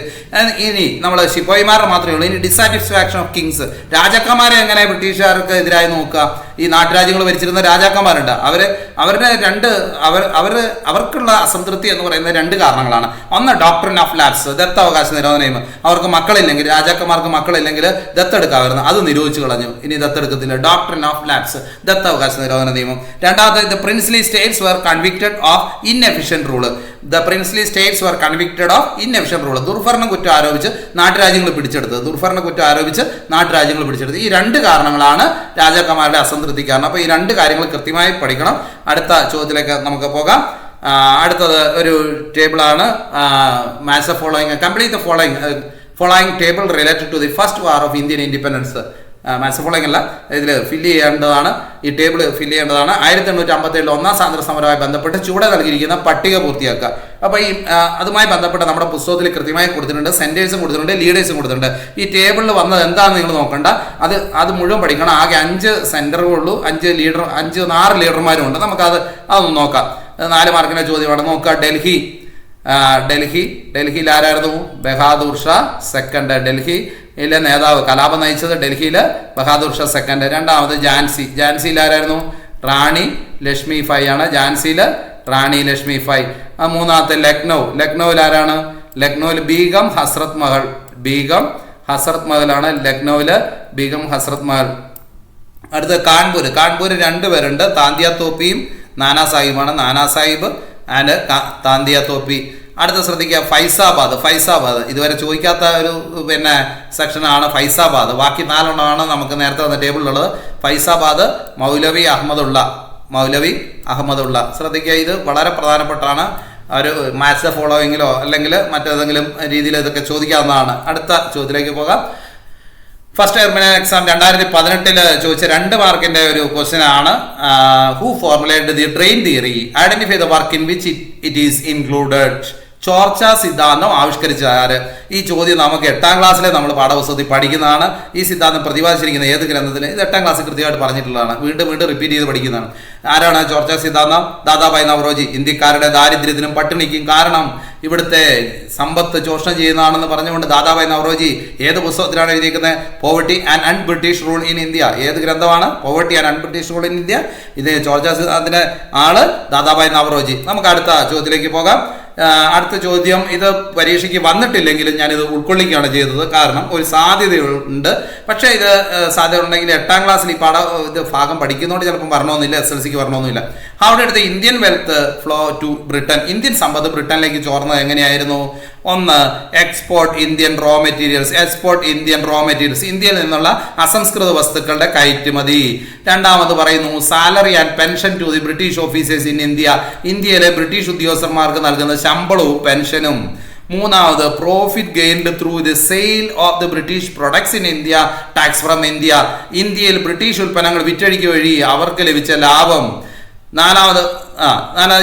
ഇനി നമ്മൾ ശിപ്പോയിമാരുടെ മാത്രമേ ഉള്ളൂ. ഇനി ഡിസാറ്റിസ്ഫാക്ഷൻ ഓഫ് കിങ്സ്, രാജാക്കന്മാരെ എങ്ങനെ ബ്രിട്ടീഷുകാർക്ക് എതിരായി നോക്കുക. ഈ നാട്ടുരാജ്യങ്ങൾ ഭരിച്ചിരുന്ന രാജാക്കന്മാരുണ്ട്, അവർക്കുള്ള അസംതൃപ്തി എന്ന് പറയുന്നത് 2 കാരണങ്ങളാണ്. ഒന്ന്, ഡോക്ട്രിൻ ഓഫ് ലാപ്സ്, ദത്തവകാശ നിരോധന നിയമം. അവർക്ക് മക്കളില്ലെങ്കിൽ, രാജാക്കന്മാർക്ക് മക്കളില്ലെങ്കിൽ ദത്തെടുക്കാമായിരുന്നു, അത് നിരോധിച്ചു കളഞ്ഞു. ഇനി ദത്തെടുക്കത്തില്ല. ഡോക്ട്രിൻ ഓഫ് ലാപ്സ്, ദത്തവകാശ നിരോധന നിയമം. രണ്ടാമത്, the princely states were convicted of inefficient rule. The princely states were convicted of inefficient rule. ദുർഭരണ കുറ്റം ആരോപിച്ച് നാട്ടുരാജ്യങ്ങൾ പിടിച്ചെടുത്തത്. ഈ 2 കാരണങ്ങളാണ് രാജാക്കന്മാരുടെ അസംതൃപ്തി കാരണം. അപ്പോൾ ഈ 2 കാര്യങ്ങൾ കൃത്യമായി പഠിക്കണം. അടുത്ത ചോദ്യത്തിലേക്ക് നമുക്ക് പോകാം. അടുത്തത് ഒരു ടേബിളാണ്. Match the following, complete the following table related to the first war of Indian independence. Maths following അല്ല, ഇതിൽ ഫില്ല് ചെയ്യേണ്ടതാണ്, ഈ ടേബിൾ ഫില്ല് ചെയ്യേണ്ടതാണ്. 1857 ഒന്നാം സ്വാതന്ത്ര്യ സമരവുമായി ബന്ധപ്പെട്ട് ചുവടെ നൽകിയിരിക്കുന്ന പട്ടിക പൂർത്തിയാക്കുക. അപ്പോൾ ഈ അതുമായി ബന്ധപ്പെട്ട നമ്മുടെ പുസ്തകത്തിൽ കൃത്യമായി കൊടുത്തിട്ടുണ്ട്, സെൻറ്റേഴ്സും കൊടുത്തിട്ടുണ്ട്, ലീഡേഴ്സും കൊടുത്തിട്ടുണ്ട്. ഈ ടേബിളിൽ വന്നത് എന്താണെന്ന് നിങ്ങൾ നോക്കണ്ട, അത് മുഴുവൻ പഠിക്കണം. ആകെ 5 സെൻറ്ററുകളുള്ളൂ, 6 ലീഡർമാരും ഉണ്ട്. അതൊന്ന് നോക്കാം. 4 മാർക്കിൻ്റെ ചോദ്യമാണ്. നോക്കുക, ഡൽഹിയിൽ ആരായിരുന്നു? ബഹാദൂർ ഷാ സെക്കൻഡ്. ഡൽഹിയിലെ നേതാവ്, കലാപം നയിച്ചത് ഡൽഹിയിൽ ബഹാദൂർ ഷാ സെക്കൻഡ്. രണ്ടാമത് ഝാൻസിയിൽ ആരായിരുന്നു? റാണി ലക്ഷ്മി ഫൈ ആണ്. ഝാൻസിയിൽ റാണി ലക്ഷ്മി ഫൈ. മൂന്നാമത്തെ ലക്നൌവിൽ ആരാണ്? ലക്നൌവിൽ ബീഗം ഹസ്രത് മഹൽ ആണ്. ലക്നൌവിൽ ബീഗം ഹസ്രത് മഹൽ. അടുത്ത കാൺപൂർ 2 പേരുണ്ട്, താന്തിയ തോപ്പിയും നാനാ സാഹിബാണ്. നാനാ സാഹിബ് ആൻഡ് താന്തിയ തോപ്പി. അടുത്ത ശ്രദ്ധിക്കുക, ഫൈസാബാദ് ഇതുവരെ ചോദിക്കാത്ത ഒരു സെക്ഷനാണ് ഫൈസാബാദ്. ബാക്കി 4 നമുക്ക് നേരത്തെ വന്ന ടേബിളിലുള്ളത്. ഫൈസാബാദ് മൗലവി അഹമ്മദുള്ള. ശ്രദ്ധിക്കുക, ഇത് വളരെ പ്രധാനപ്പെട്ടാണ്. ഒരു മാത്സ് ഫോളോയിങ്ങിലോ അല്ലെങ്കിൽ മറ്റേതെങ്കിലും രീതിയിൽ ഇതൊക്കെ ചോദിക്കാവുന്നതാണ്. അടുത്ത ചോദ്യത്തിലേക്ക് പോകാം. ഫസ്റ്റ് ടെർമിനൽ എക്സാം 2018 ചോദിച്ച 2 മാർക്കിന്റെ ഒരു ക്വസ്റ്റ്യൻ ആണ്. Who formulated the train theory, identify the work in which it is included. ചോർച്ച സിദ്ധാന്തം ആവിഷ്കരിച്ച ആര്? ഈ ചോദ്യം നമുക്ക് 8ാം ക്ലാസ്സിലെ നമ്മൾ പാഠപുസ്തകത്തിൽ പഠിക്കുന്നതാണ്. ഈ സിദ്ധാന്തം പ്രതിപാദിച്ചിരിക്കുന്ന ഏത് ഗ്രന്ഥത്തിൽ? ഇത് 8ാം ക്ലാസ്സിൽ കൃത്യമായിട്ട് പറഞ്ഞിട്ടുള്ളതാണ്. വീണ്ടും റിപ്പീറ്റ് ചെയ്ത് പഠിക്കുന്നതാണ്. ആരാണ് ചോർച്ച സിദ്ധാന്തം? ദാദാഭായ് നവറോജി. ഇന്ത്യക്കാരുടെ ദാരിദ്ര്യത്തിനും പട്ടിണിക്കും കാരണം ഇവിടുത്തെ സമ്പത്ത് ചൂഷണം ചെയ്യുന്നതാണെന്ന് പറഞ്ഞുകൊണ്ട് ദാദാഭായ് നവറോജി ഏത് പുസ്തകത്തിലാണ് എഴുതിയിരിക്കുന്നത്? Poverty and un-British rule in India. ഏത് ഗ്രന്ഥമാണ്? Poverty and un-British rule in India. ഇത് ചോർച്ച സിദ്ധാന്തത്തിന്റെ ആള് ദാദാഭായ് നവറോജി. നമുക്ക് അടുത്ത ചോദ്യത്തിലേക്ക് പോകാം. അടുത്ത ചോദ്യം ഇത് പരീക്ഷയ്ക്ക് വന്നിട്ടില്ലെങ്കിലും ഞാനിത് ഉൾക്കൊള്ളിക്കുകയാണ് ചെയ്തത്. കാരണം ഒരു സാധ്യതയുണ്ട്. പക്ഷേ ഇത് സാധ്യത ഉണ്ടെങ്കിൽ 8ാം ക്ലാസ്സിൽ ഈ ഇത് ഭാഗം പഠിക്കുന്നതുകൊണ്ട് ചിലപ്പം വരണമെന്നില്ല, SLCക്ക് വരണമെന്നില്ല. അവിടെ എടുത്ത് Indian wealth flow to Britain. ഇന്ത്യൻ സമ്പത്ത് ബ്രിട്ടനിലേക്ക് ചോർന്നത് എങ്ങനെയായിരുന്നു? 1, എക്സ്പോർട്ട് ഇന്ത്യൻ റോ മെറ്റീരിയൽസ്. ഇന്ത്യയിൽ നിന്നുള്ള അസംസ്കൃത വസ്തുക്കളുടെ കയറ്റുമതി. 2ാമത് പറയുന്നു salary and pension to the British officers in India. ഇന്ത്യയിലെ ബ്രിട്ടീഷ് ഉദ്യോഗസ്ഥന്മാർക്ക് നൽകുന്ന ശമ്പളവും പെൻഷനും. 3ാമത് profit gained through the sale of the British products in India, tax from India. ഇന്ത്യയിൽ ബ്രിട്ടീഷ് ഉൽപ്പന്നങ്ങൾ വിറ്റഴിക്കുക വഴി അവർക്ക് ലഭിച്ച ലാഭം. 4ാമത്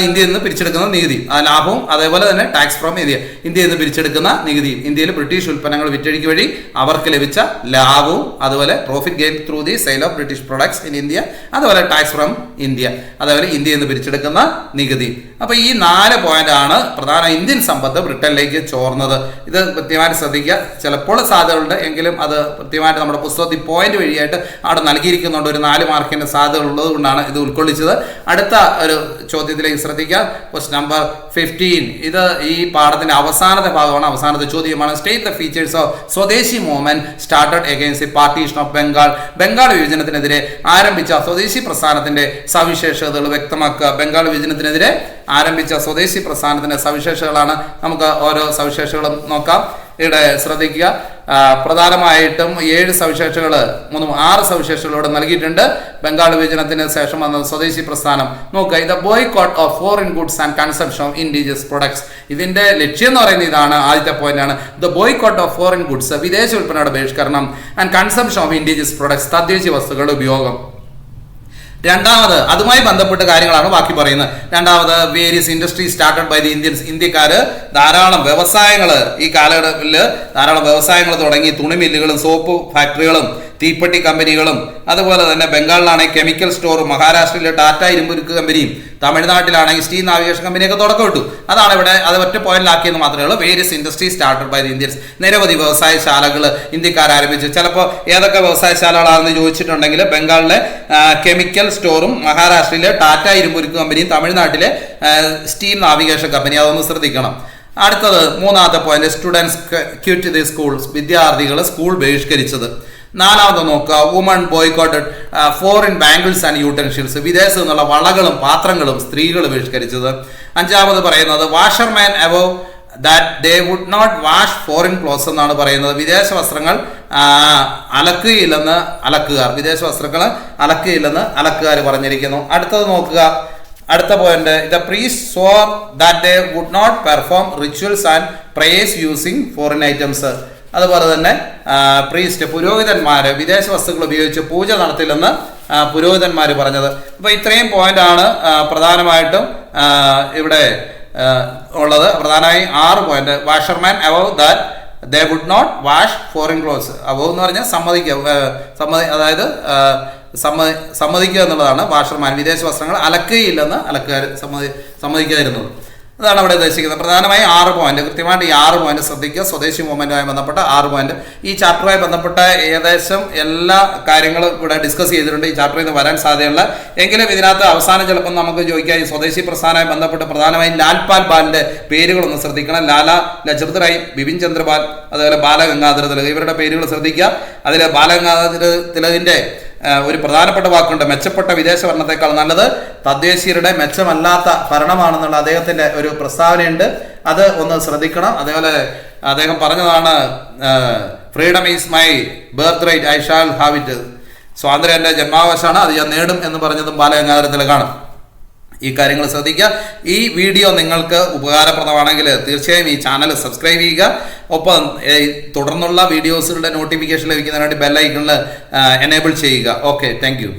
ഇന്ത്യയിൽ നിന്ന് പിരിച്ചെടുക്കുന്ന നികുതി, ആ ലാഭവും അതേപോലെ തന്നെ ടാക്സ് ഫ്രം ഇന്ത്യയിൽ നിന്ന് പിരിച്ചെടുക്കുന്ന നികുതിയും. ഇന്ത്യയിൽ ബ്രിട്ടീഷ് ഉൽപ്പന്നങ്ങൾ വിറ്റഴിക്കുക വഴി അവർക്ക് ലഭിച്ച ലാഭവും, അതുപോലെ profit gain through the sale of British products in India, അതുപോലെ ടാക്സ് ഫ്രം ഇന്ത്യ, അതേപോലെ ഇന്ത്യയിൽ നിന്ന് പിരിച്ചെടുക്കുന്ന നികുതി. അപ്പോൾ ഈ 4 പോയിന്റാണ് പ്രധാന ഇന്ത്യൻ സമ്പത്ത് ബ്രിട്ടനിലേക്ക് ചോർന്നത്. ഇത് കൃത്യമായിട്ട് ശ്രദ്ധിക്കുക. ചിലപ്പോൾ സാധ്യതകളുണ്ട്, എങ്കിലും അത് കൃത്യമായിട്ട് നമ്മുടെ പുസ്തകത്തിൽ പോയിന്റ് വഴിയായിട്ട് അവിടെ നൽകിയിരിക്കുന്നുണ്ട്. ഒരു 4 മാർക്കിന്റെ സാധ്യത ഉള്ളത് കൊണ്ടാണ് ഇത് ഉൾക്കൊള്ളിച്ചത്. അടുത്ത ഒരു ചോദ്യത്തിലേക്ക് ശ്രദ്ധിക്കുക. Question number 15. ഇത് ഈ പാഠത്തിന്റെ അവസാനത്തെ ഭാഗമാണ്, അവസാനത്തെ ചോദ്യമാണ്. State the features of swadeshi movement started against the partition of Bengal. Bengal വിഭജനത്തിനെതിരെ ആരംഭിച്ച സ്വദേശി പ്രസ്ഥാനത്തിന്റെ സവിശേഷതകൾ വ്യക്തമാക്കുക. ബംഗാൾ വിഭജനത്തിനെതിരെ ആരംഭിച്ച സ്വദേശി പ്രസ്ഥാനത്തിന്റെ സവിശേഷതകളാണ്. നമുക്ക് ഓരോ സവിശേഷതകളും നോക്കാം. ഇവിടെ ശ്രദ്ധിക്കുക. പ്രധാനമായിട്ടും 7 സവിശേഷതകൾ, 6 സവിശേഷതകളോട് നൽകിയിട്ടുണ്ട്. ബംഗാൾ വിഭജനത്തിന് ശേഷം വന്ന സ്വദേശി പ്രസ്ഥാനം നോക്കുക. ഇത് boycott of foreign goods and consumption of indigenous products. ഇതിന്റെ ലക്ഷ്യം എന്ന് പറയുന്നത് ഇതാണ്. ആദ്യത്തെ പോയിന്റ് ആണ് the boycott of foreign goods, വിദേശ ഉൽപ്പന്നങ്ങളുടെ ബഹിഷ്കരണം, and consumption of indigenous products, തദ്ദേശീയ വസ്തുക്കളുടെ ഉപയോഗം. 2ാമത് അതുമായി ബന്ധപ്പെട്ട കാര്യങ്ങളാണ് ബാക്കി പറയുന്നത്. 2ാമത് various industry started by the Indians. ഇന്ത്യക്കാര് ധാരാളം വ്യവസായങ്ങൾ ഈ കാലഘട്ടത്തിൽ ധാരാളം വ്യവസായങ്ങൾ തുടങ്ങി. തുണി മില്ലുകളും സോപ്പ് ഫാക്ടറികളും തീപ്പെട്ടി കമ്പനികളും, അതുപോലെ തന്നെ ബംഗാളിലാണെങ്കിൽ കെമിക്കൽ സ്റ്റോറും, മഹാരാഷ്ട്രയിലെ ടാറ്റ ഇരുമ്പുരുക്ക് കമ്പനിയും, തമിഴ്നാട്ടിലാണെങ്കിൽ സ്റ്റീൽ നാവിഗേഷൻ കമ്പനിയൊക്കെ തുടക്കം ഇട്ടു. അതാണ് ഇവിടെ അത് ഒറ്റ പോയിന്റിലാക്കിയെന്ന് മാത്രമേ ഉള്ളൂ. Various industry started by the Indians. നിരവധി വ്യവസായശാലകൾ ഇന്ത്യക്കാർ ആരംഭിച്ചു. ചിലപ്പോൾ ഏതൊക്കെ വ്യവസായശാലകളാണെന്ന് ചോദിച്ചിട്ടുണ്ടെങ്കിൽ ബംഗാളിലെ കെമിക്കൽ സ്റ്റോറും, മഹാരാഷ്ട്രയിലെ ടാറ്റ ഇരുമ്പുരുക്ക് കമ്പനിയും, തമിഴ്നാട്ടിലെ സ്റ്റീൽ നാവിഗേഷൻ കമ്പനി. അതൊന്ന് ശ്രദ്ധിക്കണം. അടുത്തത് 3ാമത്തെ point, students quit the schools. വിദ്യാർത്ഥികൾ സ്കൂൾ ബഹിഷ്കരിച്ചത്. 4ാമത് നോക്കുക, woman boycotted foreign bangles and utensils. വിദേശത്ത് നിന്നുള്ള വളകളും പാത്രങ്ങളും സ്ത്രീകൾ ബഹിഷ്കരിച്ചത്. 5ാമത് പറയുന്നത് washerman above that they would not wash foreign clothes എന്നാണ് പറയുന്നത്. വിദേശ വസ്ത്രങ്ങൾ അലക്കുകയില്ലെന്ന് അലക്കുകാർ, വിദേശ വസ്ത്രങ്ങൾ അലക്കുകയില്ലെന്ന് അലക്കുകാർ പറഞ്ഞിരിക്കുന്നു. അടുത്തത് നോക്കുക. അടുത്ത point, the priest swore that they would not perform rituals and prayers using foreign items. അതുപോലെ തന്നെ പ്രീസ്റ്റ് പുരോഹിതന്മാർ വിദേശ വസ്തുക്കൾ ഉപയോഗിച്ച് പൂജ നടത്തില്ലെന്ന് പുരോഹിതന്മാർ പറഞ്ഞത്. അപ്പോൾ ഇത്രയും പോയിന്റാണ് പ്രധാനമായിട്ടും ഇവിടെ ഉള്ളത്. പ്രധാനമായി 6 point. Washerman above that they would not wash foreign clothes. Above എന്ന് പറഞ്ഞാൽ അതായത് സമ്മതിക്കുക എന്നുള്ളതാണ്. വാഷർമാൻ വിദേശ വസ്ത്രങ്ങൾ അലക്കുകയില്ലെന്ന് അലക്കുകാർ സമ്മതിക്കാതിരുന്നത്. അതാണ് അവിടെ ഉദ്ദേശിക്കുന്നത്. പ്രധാനമായും 6 പോയിന്റ്. കൃത്യമായിട്ട് ഈ 6 പോയിന്റ് ശ്രദ്ധിക്കുക. സ്വദേശി മൂവ്മെന്റുമായി ബന്ധപ്പെട്ട 6 പോയിന്റ്. ഈ ചാപ്റ്ററുമായി ബന്ധപ്പെട്ട ഏകദേശം എല്ലാ കാര്യങ്ങളും ഇവിടെ ഡിസ്കസ് ചെയ്തിട്ടുണ്ട്. ഈ ചാപ്റ്ററിൽ നിന്ന് വരാൻ സാധ്യതയുള്ള എങ്കിലും ഇതിനകത്ത് അവസാനം ചിലപ്പോൾ നമുക്ക് ചോദിക്കാം. ഈ സ്വദേശി പ്രസ്ഥാനവുമായി ബന്ധപ്പെട്ട് പ്രധാനമായും ലാൽപാൽ ബാലിന്റെ പേരുകളൊന്ന് ശ്രദ്ധിക്കണം. ലാല ലജപത് റായ്, ബിപിൻ ചന്ദ്രപാൽ, അതുപോലെ ബാലഗംഗാധര തിലക്, ഇവരുടെ പേരുകൾ ശ്രദ്ധിക്കുക. അതിൽ ബാലഗംഗാധര തിലകിന്റെ ഒരു പ്രധാനപ്പെട്ട വാക്കുണ്ട്, മെച്ചപ്പെട്ട വിദേശ ഭരണത്തെക്കാൾ നല്ലത് തദ്ദേശീയരുടെ മെച്ചമല്ലാത്ത ഭരണമാണെന്നുള്ള അദ്ദേഹത്തിന്റെ ഒരു പ്രസ്താവനയുണ്ട്. അത് ഒന്ന് ശ്രദ്ധിക്കണം. അതേപോലെ അദ്ദേഹം പറഞ്ഞതാണ്, freedom is my birthright, I shall have it. സ്വാതന്ത്ര്യം എൻ്റെ ജന്മാവകാശമാണ്, അത് ഞാൻ നേടും എന്ന് പറഞ്ഞതും ബാലഗംഗാധര തിലകാണ്. ഈ കാര്യങ്ങൾ ശ്രദ്ധിക്കുക. ഈ വീഡിയോ നിങ്ങൾക്ക് ഉപകാരപ്രദമാണെങ്കിൽ തീർച്ചയായും ഈ ചാനൽ സബ്സ്ക്രൈബ് ചെയ്യുക. ഒപ്പം തുടർന്നുള്ള വീഡിയോസുകളുടെ നോട്ടിഫിക്കേഷൻ ലഭിക്കുന്നതിന് വേണ്ടി ബെൽ ഐക്കണിൽ എനേബിൾ ചെയ്യുക. Okay, thank you.